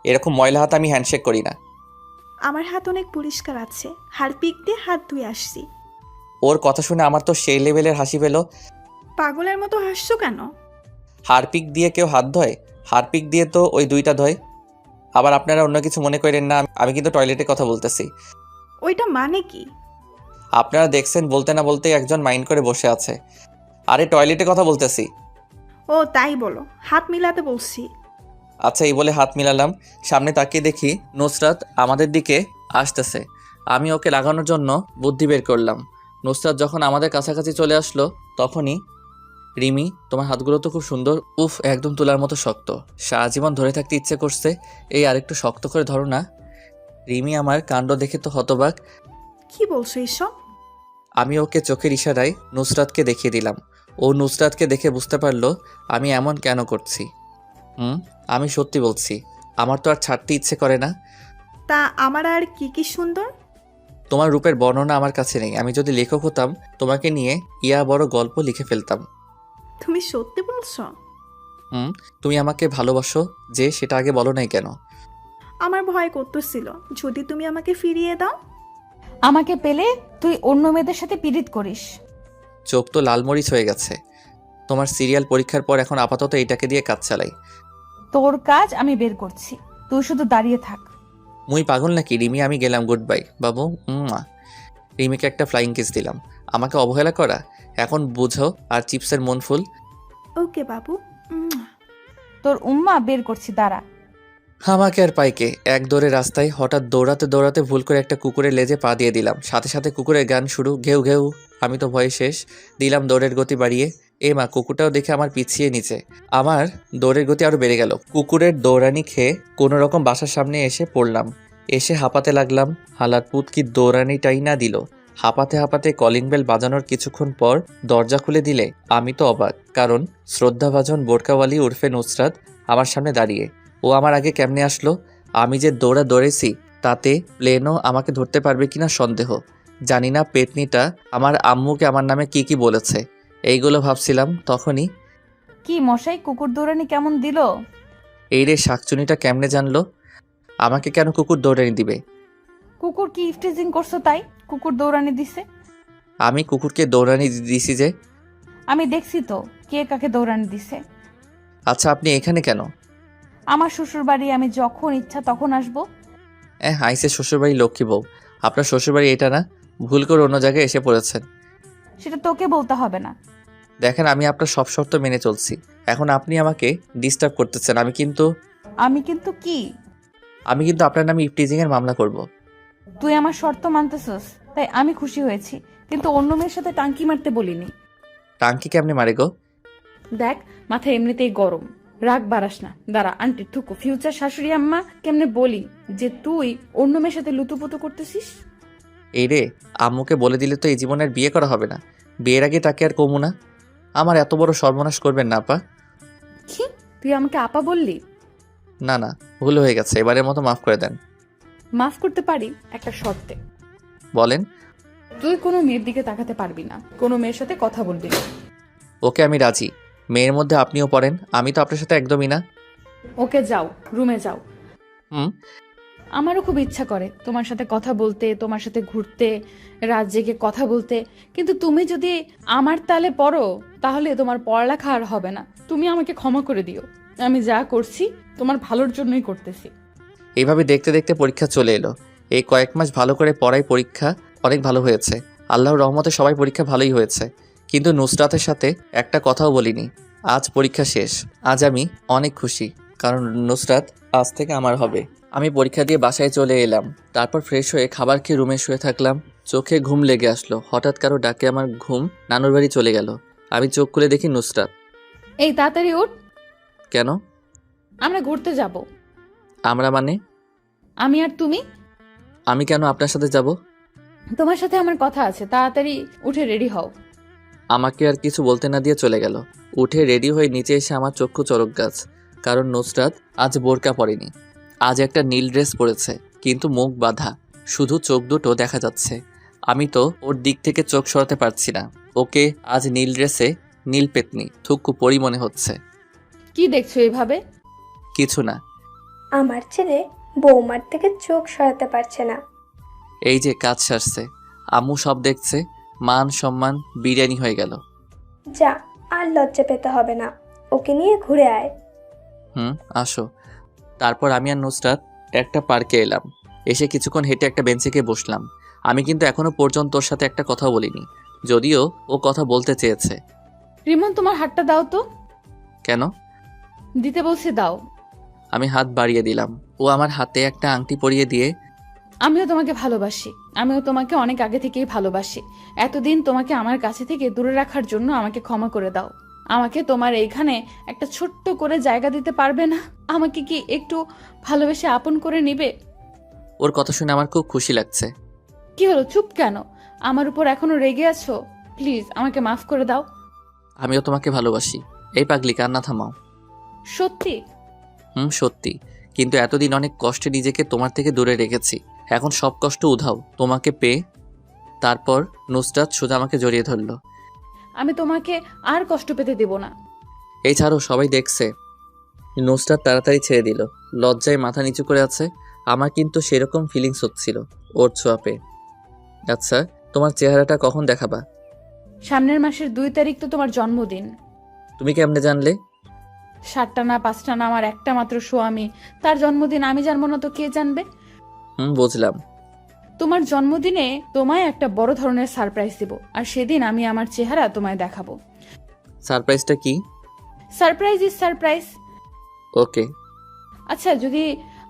এরকম ময়লা হাত আমি হ্যান্ডশেক করি না। আমার হাত অনেক পরিষ্কার আছে, হারপিক দিয়ে হাত ধুয়ে আসছি। ওর কথা শুনে আমার তো সেই লেভেলের হাসি পেল। পাগলের মতো হাসছো কেন? হারপিক দিয়ে কেউ হাত ধয়? হারপিক দিয়ে তো ওই দুইটা ধয়। আবার আপনারা অন্য কিছু মনে করেন না, আমি কিন্তু টয়লেটের কথা বলতেছি। ওইটা মানে কি? আপনারা দেখছেন বলতে না বলতেই একজন মাইন্ড করে বসে আছে। আরে টয়লেটের কথা বলতেছি। ও তাই বলো, হাত মিলাতে বলছি। আচ্ছা, এই বলে হাত মিলালাম। সামনে তাকিয়ে দেখি নুসরাত আমাদের দিকে আসতেছে। আমি ওকে লাগানোর জন্য বুদ্ধি বের করলাম। নুসরাত যখন আমাদের কাছাকাছি চলে আসলো তখনই, রিমি তোমার হাতগুলো তো খুব সুন্দর, উফ একদম তুলার মতো শক্ত, সারা জীবন ধরে থাকতে ইচ্ছে করছে, এই আরেকটু শক্ত করে ধরো না। রিমি আমার কাণ্ড দেখে তো হতবাক। কি বলছো এসব? আমি ওকে চোখের ইশারায় নুসরাতকে দেখিয়ে দিলাম। ও নুসরাতকে দেখে বুঝতে পারলো আমি এমন কেন করছি। আমি সত্যি বলছি, আমার তো আর ছাড়তে ইচ্ছে করে না। তা আমার আর কি কি সুন্দর? তোমার রূপের বর্ণনা আমার কাছে নেই। আমি যদি লেখক হতাম তোমাকে নিয়ে বড় গল্প লিখে ফেলতাম। তুমি সত্যি বলছো? তুমি আমাকে ভালোবাসো যে, সেটা আগে বলো নাই কেন? আমার ভয় করতেছিল যদি তুমি আমাকে ফিরিয়ে দাও। আমাকে পেলে তুই অন্য মেয়েদের সাথে পীড়িত করিস। চোখ তো লালমরিচ হয়ে গেছে। তোমার সিরিয়াল পরীক্ষার পর এখন আপাতত এইটাকে দিয়ে কাজ চালাই। তোর কাজ আমি বের করছি, তুই শুধু দাঁড়িয়ে থাক। মুই পাগল নাকি রিমি? আমি গেলাম, গুড বাই বাবু। রিমিকে একটা ফ্লাইং কিস দিলাম। আমাকে অবহেলা করা এখন বুঝো, আর চিপসের মন ফুল। ওকে বাবু। তোর উম্মা বের করছি, দাঁড়া। আমাকে আর পাইকে এক দৌড়ে রাস্তায় হঠাৎ দৌড়াতে দৌড়াতে ভুল করে একটা কুকুরের লেজে পা দিয়ে দিলাম। সাথে সাথে কুকুরের গান শুরু, ঘেউ ঘেউ। আমি তো ভয়ে শেষ। দিলাম দৌড়ের গতি বাড়িয়ে। মা, কুকুরটাও দেখে আমার পিছিয়ে নিচে। আমার দৌড়ের গতি আরো বেড়ে গেল। কুকুরের দৌড়ানি খেয়ে কোনো রকম বাসার সামনে এসে পড়লাম। এসে হাঁপাতে লাগলাম। হালার পুত কি দৌড়ানিটাই না দিল। হাঁপাতে হাঁপাতে কলিং বেল বাজানোর কিছুক্ষণ পর দরজা খুলে দিলে আমি তো অবাক, কারণ শ্রদ্ধাভাজন বোরকাওয়ালি উর্ফে নুসরাত আমার সামনে দাঁড়িয়ে। ও আমার আগে কেমনে আসলো? আমি যে দৌড়েছি তাতে প্লেনও আমাকে ধরতে পারবে কিনা সন্দেহ। জানি না পেতনিটা আমার আম্মুকে আমার নামে কি কি বলেছে, এইগুলো ভাবছিলাম। তখনই, কি মশাই, কুকুর দৌড়ানি কেমন দিল? এই রে শাকচুনিটা কেমনে জানলো? আমাকে কেন কুকুর দৌড়ানি দিবে? কুকুর কি ইফটিজিং করছো তাই কুকুর দৌড়ানি দিছে? আমি কুকুরকে দৌড়ানি দিছি যে? আমি দেখছি তো কে কাকে দৌড়ানি দিছে। আচ্ছা, আপনি এখানে কেন? আমার শ্বশুর বাড়ি, আমি যখন ইচ্ছা তখন আসবো। আইসে শ্বশুরবাড়ি লক্ষ্মী বউ। আপনার শ্বশুরবাড়ি এটা না, ভুল করে অন্য জায়গায় এসে পড়েছেন। সেটা তোকে বলতে হবে না। দেখেন, আমি আপনার সব শর্ত মেনে চলছি, এখন আপনি আমাকে ডিস্টার্ব করতেছেন। আমি কিন্তু কি? আমি কিন্তু আপনার নামে ইফটিজিং এর মামলা করব। তুই আমার শর্ত মানতেছস তাই আমি খুশি হয়েছি, কিন্তু অন্য মেয়ের সাথে টাঙ্কি মারতে বলিনি। টাঙ্কি কেমনে মারে গো? দেখ, মাথা এমনিতেই গরম, রাগ বাড়াস না। দাঁড়া, আন্টি থুকু ফিউচার শাশুড়ি আম্মা কেমনে বলি যে তুই অন্য মেয়ের সাথে লুতুপুতু করতেছিস। এই রে, আম্মুকে বলে দিলে তো এই জীবনের বিয়ে করা হবে না। বিয়ের আগে তাকে আর কমু না। আমার এত বড় সর্বনাশ করবেন না আপা। কি, তুই আমাকে আপা বললি? না না, ভুল হয়ে গেছে, এবারের মতো মাফ করে দেন। মাফ করতে পারি একটা শর্তে। বলেন। তুই কোনো মেয়ের দিকে তাকাতে পারবি না, কোনো মেয়ের সাথে কথা বলবি না। ওকে, আমি রাজি। মেয়ের মধ্যে আপনিও পড়েন, আমি তো আপনার সাথে একদমই না। ওকে, যাও, রুমে যাও। হুম। আমারও খুব ইচ্ছা করে তোমার সাথে কথা বলতে, তোমার সাথে ঘুরতে, রাত জেগে কথা বলতে, কিন্তু তুমি যদি আমার তালে পড়ো তাহলে তোমার পড়ালেখা আর হবে না। তুমি আমাকে ক্ষমা করে দিও, আমি যা করছি তোমার ভালোর জন্যই করতেছি। এইভাবে দেখতে দেখতে পরীক্ষা চলে এলো। এই কয়েক মাস ভালো করে পড়াই পরীক্ষা অনেক ভালো হয়েছে। আল্লাহর রহমতে সবাই পরীক্ষা ভালোই হয়েছে, কিন্তু নুসরাতের সাথে একটা কথাও বলিনি। আজ পরীক্ষা শেষ। আজ আমি অনেক খুশি, কারণ নুসরাত আজ থেকে আমার হবে। আমি পরীক্ষা দিয়ে বাসায় চলে এলাম। তারপর ফ্রেশ হয়ে খাবার খেয়ে রুমে শুয়ে থাকলাম। চোখে ঘুম লেগে আসলো। হঠাৎ কারো ডাকে আমার ঘুম নানুর বাড়ি চলে গেল। আমি চোখ খুলে দেখি নুসরাত। এই তাড়াতাড়ি উঠ, কেন? আমরা ঘুরতে যাব। আমরা মানে? আমি আর তুমি। আমি কেন আপনার সাথে যাব? তোমার সাথে আমার কথা আছে, তাড়াতাড়ি উঠে রেডি হও। আমাকে আর কিছু বলতে না দিয়ে চলে গেল। উঠে রেডি হয়ে নিচে এসে আমার চক্ষু চড়ক গাছ, কারণ নুসরাত আজ বোরকা পরেনি। আজ একটা নীল ড্রেস পরেছে, কিন্তু মুখ বাঁধা, শুধু চোখ দুটো দেখা যাচ্ছে। আমি তো ওর দিক থেকে চোখ সরাতে পারছি না। ওকে আজ নীল ড্রেসে নীল পেতনি থুকু পরি মনে হচ্ছে। কি দেখছো এভাবে? কিছু না। আমার ছেলে বৌমার থেকে চোখ সরাতে পারছে না। এই যে কাজ সারছে, আম্মু সব দেখছে, মান সম্মান বিরিয়ানি হয়ে গেল। যা, আর লজ্জা পেতে হবে না, ওকে নিয়ে ঘুরে আয়। আসো। তারপর আমি আর নুসরাত একটা পার্কে এলাম। এসে কিছুক্ষণ হেঁটে একটা বেঞ্চে গিয়ে বসলাম। আমি কিন্তু এখনো পর্যন্ত ওর সাথে একটা কথা বলিনি, যদিও ও কথা বলতে চেয়েছে। রিমন, তোমার হাতটা দাও তো। কেন? দিতে বলছি, দাও। আমি হাত বাড়িয়ে দিলাম। ও আমার হাতে একটা আংটি পরিয়ে দিয়ে, আমিও তোমাকে ভালোবাসি, আমিও তোমাকে অনেক আগে থেকেই ভালোবাসি। এতদিন তোমাকে আমার কাছে থেকে দূরে রাখার জন্য আমাকে ক্ষমা করে দাও। আমাকে তোমার এইখানে একটা ছোট্ট করে জায়গা দিতে পারবে না? আমাকে কি একটু ভালোবেসে আপন করে নিবে? ওর কথা শুনে আমার খুব খুশি লাগছে। কি হলো, চুপ কেন? আমার উপর এখনো রেগে আছো? প্লিজ আমাকে মাফ করে দাও। আমিও তোমাকে ভালোবাসি। এই পাগলি, কান্না থামাও। সত্যি? সত্যি। কিন্তু এতদিন অনেক কষ্টে নিজেকে তোমার থেকে দূরে রেখেছি, এখন সব কষ্ট উধাও তোমাকে পেয়ে। তারপর নুসরাত সোজা আমাকে জড়িয়ে ধরলো। আমি তোমাকে আর কষ্ট পেতে দেব না। এই ছাড়ো, সবাই দেখছে। নুসরাত তাড়াতাড়ি ছেড়ে দিল। লজ্জায় মাথা নিচু করে আছে। আমার কিন্তু সেরকম ফিলিংস হচ্ছিল ওর ছোঁয়া পেয়ে। আচ্ছা, তোমার চেহারাটা কখন দেখাবা? সামনের মাসের 2 তারিখ তো তোমার জন্মদিন। তুমি কেমনে জানলে? 7টা না 5টা না, আমার একটা মাত্র স্বামী, তার জন্মদিন আমি জানবো না তো কে জানবে? বুঝলাম। তোমার জন্মদিনে তোমায় একটা বড় ধরনের সারপ্রাইজ দেব, আর সেদিন আমি আমার চেহারা তোমায় দেখাবো। সারপ্রাইজটা কি? Surprise is surprise. ওকে। আচ্ছা, যদি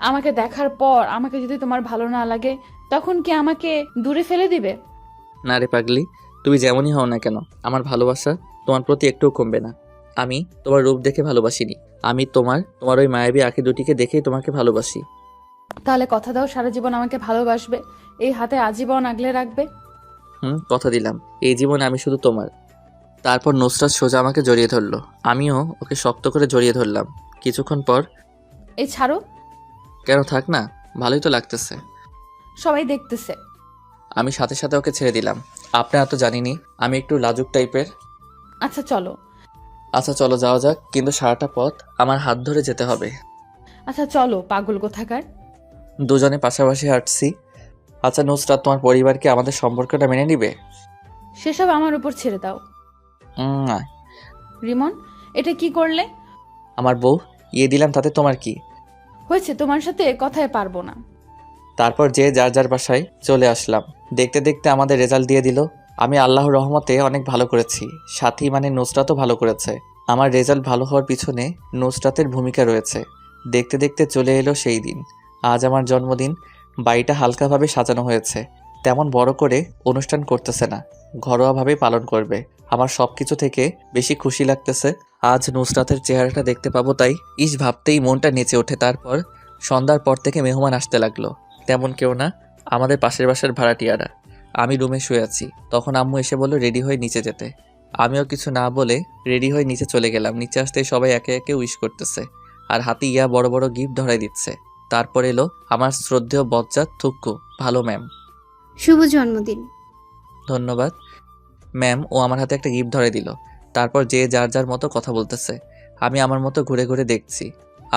আমাকে দেখার পর আমাকে যদি তোমার ভালো না লাগে, তখন কি আমাকে দূরে ফেলে দিবে? না রে পাগলি, তুমি যেমনই হও না কেন, আমার ভালোবাসা তোমার প্রতি একটুও কমবে না। আমি তোমার রূপ দেখে ভালোবাসিনি, আমি তোমার ওই মায়াবী আঁখি দুটিকে দেখেই তোমাকে ভালোবাসি। তাহলে কথা দাও সারা জীবন আমাকে ভালোবাসবে, এই হাতে আজীবন আগলে রাখবে। কথা দিলাম, এই জীবনে আমি শুধু তোমার। তারপর নুসরাত সোজা আমাকে জড়িয়ে ধরলো। আমিও ওকে শক্ত করে জড়িয়ে ধরলাম। কিছুক্ষণ পর, এই ছাড়ো। কেন, থাক না, ভালোই তো লাগতেছে। সবাই দেখতেছে। আমি সাথে সাথে ওকে ছেড়ে দিলাম। আপনারা তো জানিনি আমি একটু লাজুক টাইপের। আচ্ছা চলো। আচ্ছা চলো, যাওয়া যাক, কিন্তু সারাটা পথ আমার হাত ধরে যেতে হবে। আচ্ছা চলো, পাগল কোথাকার। দুজনে পাশাপাশি হাঁটছি। আচ্ছা নুসরাত, তোমার পরিবার কি আমাদের সম্পর্কটা মেনে নিবে? সেসব আমার উপর ছেড়ে দাও। না। রিমন, এটা কি করলে? আমার বউ ইয়ে দিলাম, তাতে তোমার কি? হয়েছে, তোমার সাথে কথায় পারবো না। তারপর যে যার যার বাসায় চলে আসলাম। দেখতে দেখতে আমাদের রেজাল্ট দিয়ে দিল। আমি আল্লাহর রহমতে অনেক ভালো করেছি, সাথী মানে নুসরাতও ভালো করেছে। আমার রেজাল্ট ভালো হওয়ার পিছনে নুসরাতের ভূমিকা রয়েছে। দেখতে দেখতে চলে এলো সেই দিন। আজ আমার জন্মদিন। বাড়িটা হালকাভাবে সাজানো হয়েছে, তেমন বড় করে অনুষ্ঠান করতেছে না, ঘরোয়াভাবে পালন করবে। আমার সব কিছু থেকে বেশি খুশি লাগতেছে আজ নুসরাতের চেহারাটা দেখতে পাবো, তাই ভাবতেই মনটা নেচে ওঠে। তারপর সন্ধ্যার পর থেকে মেহমান আসতে লাগলো। তেমন কেউ না, আমাদের পাশের বাসার ভাড়াটিয়ারা। আমি রুমে শুয়ে আছি, তখন আম্মু এসে বলল রেডি হয়ে নিচে যেতে। আমিও কিছু না বলে রেডি হয়ে নিচে চলে গেলাম। নিচে আসতেই সবাই একে একে উইশ করতেছে, আর হাতে ইয়া বড় বড় গিফট ধরাই দিচ্ছে। তারপর এলো আমার শ্রদ্ধেয় বজ্জাত থুক্কু। ভালো ম্যাম। শুভ জন্মদিন। ধন্যবাদ ম্যাম। ও আমার হাতে একটা গিফট ধরে দিল। তারপর যে যার যার মতো কথা বলতেছে। আমি আমার মতো ঘুরে ঘুরে দেখছি।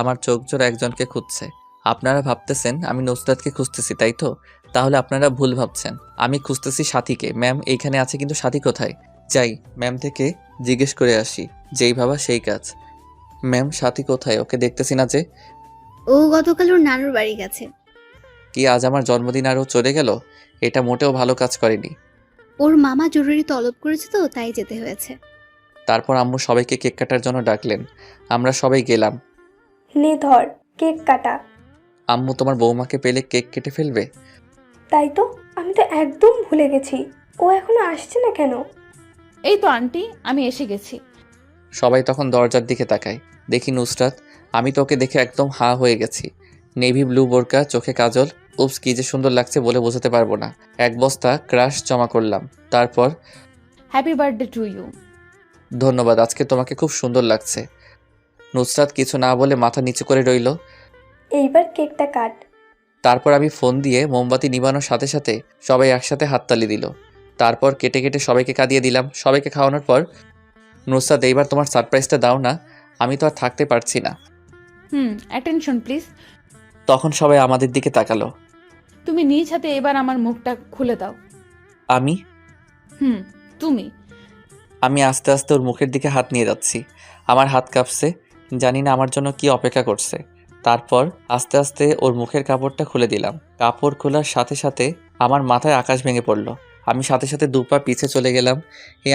আমার চোখ জোড়া একজনকে খুঁজছে। আপনারা ভাবতেছেন আমি নুসরাতকে খুঁজতেছি, তাই তো? তাহলে আপনারা ভুল ভাবছেন, আমি খুঁজতেছি সাথীকে। ম্যাম এইখানে আছে, কিন্তু সাথী কোথায়? যাই ম্যাম থেকে জিজ্ঞেস করে আসি। যেই ভাবা সেই কাজ। ম্যাম সাথী কোথায়? ওকে দেখতেছি না যে। ও গতকাল ওর নানুর বাড়ি গেছে। কি আজ আমার জন্মদিন আর ও চলে গেল? এটা মোটেও ভালো কাজ করেনি। ওর মামা জরুরি তলব করেছে তো, তাই যেতে হয়েছে। তারপর আম্মু সবাইকে কেক কাটার জন্য ডাকলেন। আমরা সবাই গেলাম। নে ধর, কেক কাটা। আম্মু তোমার বৌমাকে পেলে কেক কেটে ফেলবে। তাই তো, আমি তো একদম ভুলে গেছি। ও এখনো আসছে না কেন? এই তো আন্টি, আমি এসে গেছি। সবাই তখন দরজার দিকে তাকায়। দেখি নুসরাত। আমি তো ওকে দেখে একদম হা হয়ে গেছি। নেভি ব্লু বোরকা, চোখে কাজল, উপস কি যে সুন্দর লাগছে বলে বোঝাতে পারবো না। এক বস্তা ক্রাশ জমা করলাম। তারপর হ্যাপি বার্থডে টু ইউ। ধন্যবাদ, আজকে তোমাকে খুব সুন্দর লাগছে। নুসরাত কিছু না বলে মাথা নিচু করে রইল। এইবার কেকটা কাট। তারপর আমি ফোন দিয়ে মোমবাতি নিভানোর সাথে সাথে সবাই একসাথে হাততালি দিল। তারপর কেটে কেটে সবাইকে কাঁদিয়ে দিলাম। সবাইকে খাওয়ানোর পর নুসরাত, এইবার তোমার সারপ্রাইজটা দাও না, আমি তো আর থাকতে পারছি না। Attention please. তখন সবাই আমাদের দিকে তাকালো। তুমি নিজ হাতে এবার আমার মুখটা খুলে দাও। আমি তুমি। আমি আস্তে আস্তে ওর মুখের দিকে হাত নিয়ে যাচ্ছি। আমার হাত কাঁপছে, জানি না আমার জন্য কি অপেক্ষা করছে। তারপর আস্তে আস্তে ওর মুখের কাপড়টা খুলে দিলাম। কাপড় খোলার সাথে সাথে আমার মাথায় আকাশ ভেঙে পড়লো। আমি সাথে সাথে দুপা পিছে চলে গেলাম।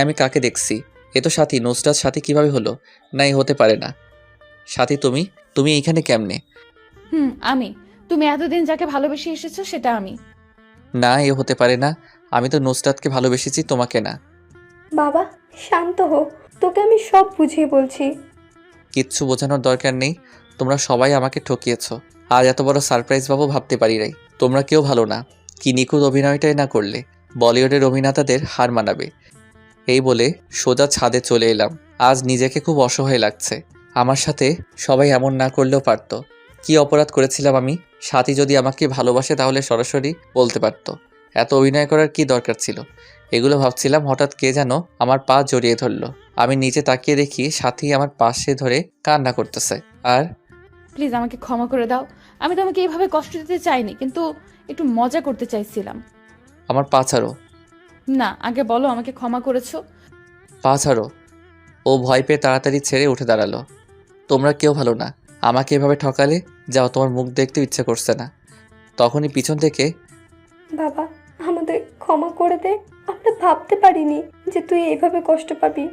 আমি কাকে দেখছি? এ তো সাথী। নুসরাত সাথী কিভাবে হলো? না, এই হতে পারে না। সাথী, তুমি এইখানে কেমনে? আমি। তুমি এতদিন যাকে ভালোবেসে এসেছো সেটা আমি। না, এ হতে পারে না। আমি তো নুসরাতকে ভালোবেসেছি, তোমাকে না। বাবা শান্ত হো, তোকে আমি সব বুঝিয়ে বলছি। কিচ্ছু বোঝানোর দরকার নেই। তোমরা সবাই আমাকে ঠকিয়েছো। আর এত বড় সারপ্রাইজ পাবো ভাবতে পারি নাই। তোমরা কেউ ভালো না। কি নিখুঁত অভিনয়টাই না করলে, বলিউডের অভিনেতাদের হার মানাবে। এই বলে সোজা ছাদে চলে এলাম। আজ নিজেকে খুব অসহায় লাগছে। আমার সাথে সবাই এমন না করলেও পারতো। কি অপরাধ করেছিলাম আমি? সাথী যদি আমাকে ভালোবাসে তাহলে সরাসরি বলতে পারতো। এত অভিনয় করার কি দরকার ছিল? এগুলো ভাবছিলাম, হঠাৎ কে যেন আমার পা জড়িয়ে ধরলো। আমি নিচে তাকিয়ে দেখি সাথী আমার পাশে ধরে কান্না করতেছে। আর প্লিজ আমাকে ক্ষমা করে দাও। আমি তোমাকে এইভাবে কষ্ট দিতে চাইনি, কিন্তু একটু মজা করতে চাইছিলাম। আমার পা ছাড়ো। না, আগে বলো আমাকে ক্ষমা করেছো। পা ছাড়ো। ও ভয় পেয়ে তাড়াতাড়ি ছেড়ে উঠে দাঁড়ালো। তোমরা কেউ ভালো না। আমাকে এভাবে ঠকালে, যাও, তোমার মুখ দেখতেও ইচ্ছে করছে না। তখনই পিছন থেকে, বাবা আমাদের ক্ষমা করে দে, আমরা ভাবতে পারিনি যে তুই এইভাবে কষ্ট পাবি।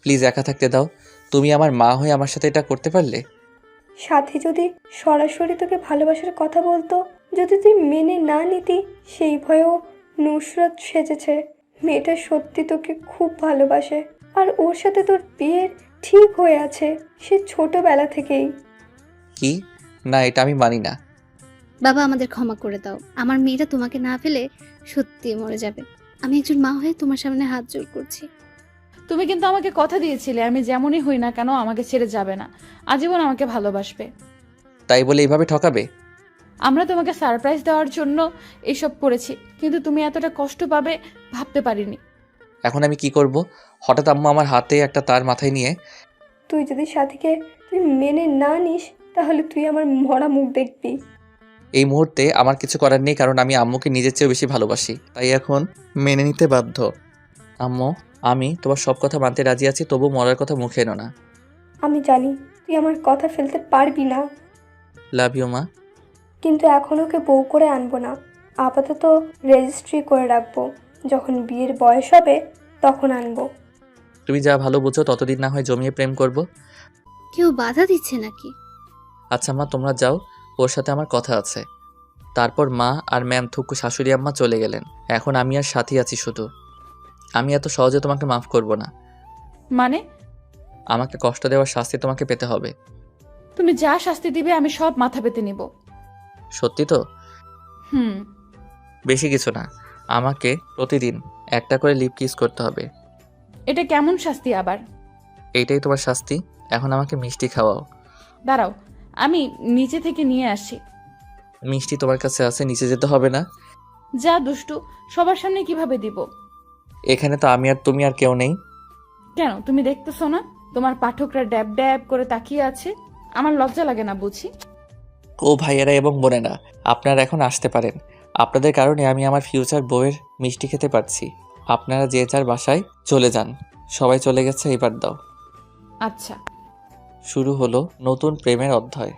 প্লিজ একা থাকতে দাও। তুমি আমার মা হয়ে আমার সাথে এটা করতে পারলে? সাথী যদি সরাসরি তোকে ভালোবাসার কথা বলতো, যদি তুই মেনে না নিতি, সেই ভয়েও নুসরাত সেজেছে। মেয়েটা সত্যি তোকে খুব ভালোবাসে, আর ওর সাথে তোর বিয়ের ঠিক হয়ে আছে সে ছোটবেলা থেকেই। কি? না, এটা আমি মানি না। বাবা আমাদের ক্ষমা করে দাও। আমার মেয়েটা তোমাকে না পেলে সত্যি মরে যাবে। আমি একজন মা হয়ে তোমার সামনে হাত জোর করছি। তুমি কিন্তু আমাকে কথা দিয়েছিলে আমি যেমনই হই না কেন আমাকে ছেড়ে যাবে না, আজীবন আমাকে ভালোবাসবে। তাই বলে এইভাবে ঠকাবে? আমরা তোমাকে সারপ্রাইজ দেওয়ার জন্য এসব করেছি, কিন্তু তুমি এতটা কষ্ট পাবে ভাবতে পারিনি। এখন আমি কি করব? হঠাৎ আম্মু আমার হাতে একটা তার মাথায় নিয়ে, তুই যদি সাথীকে তুই মেনে না নিস, তাহলে তুই আমার মরা মুখ দেখবি। এই মুহূর্তে আমার কিছু করার নেই, কারণ আমি আম্মুকে নিজের চেয়েও বেশি ভালোবাসি। তাই এখন মেনে নিতে বাধ্য। আম্মু, আমি তোমার সব কথা মানতে রাজি আছি, তবু মরার কথা মুখে এনো না। আমি জানি তুই আমার কথা ফেলতে পারবি না, লাভ ইউ মা। কিন্তু এখন ওকে বউ করে আনবো না। আপাতত রেজিস্ট্রি করে রাখবো, যখন বিয়ের বয়স হবে তখন আনবো। তুমি যা ভালো বুঝো, ততদিন না হয় জমিয়ে প্রেম করব। কেউ বাধা দিচ্ছে নাকি? আচ্ছা মা, তোমরা যাও, ওর সাথে আমার কথা আছে। তারপর মা আর ম্যাম থুকু শাশুড়ি আম্মা চলে গেলেন। এখন আমি আর সাথী আছি শুধু। আমি এত সহজে তোমাকে মাফ করব না। মানে? আমাকে কষ্ট দেওয়ার শাস্তি তোমাকে পেতে হবে। তুমি যা শাস্তি দিবে আমি সব মাথা পেতে নিব। সত্যি তো? হুম। বেশি কিছু না, আমাকে প্রতিদিন একটা করে লিপ কিস করতে হবে। এটা কেমন শাস্তি আবার? এইটাই তোমার শাস্তি। এখন আমাকে মিষ্টি খাওয়াও। দাঁড়াও, আমি নিচে থেকে নিয়ে আসি। মিষ্টি তোমার কাছে আছে, নিচে যেতে হবে না। যা দুষ্টু, সবার সামনে কিভাবে দিব? এখানে তো আমি আর তুমি আর কেউ নেই। কেন, তুমি দেখতেছো না তোমার পাঠকরা ড্যাব ড্যাব করে তাকিয়ে আছে? আমার লজ্জা লাগে না বুঝি? ও ভাইয়েরা এবং বোনেরা, আপনারা এখন আসতে পারেন। আপনাদের কারণে আমি আমার ফিউচার বউয়ের মিষ্টি খেতে পারছি। আপনারা যে যার বাসায় চলে যান। সবাই চলে গেছে, এবার দাও। আচ্ছা। শুরু হলো নতুন প্রেমের অধ্যায়।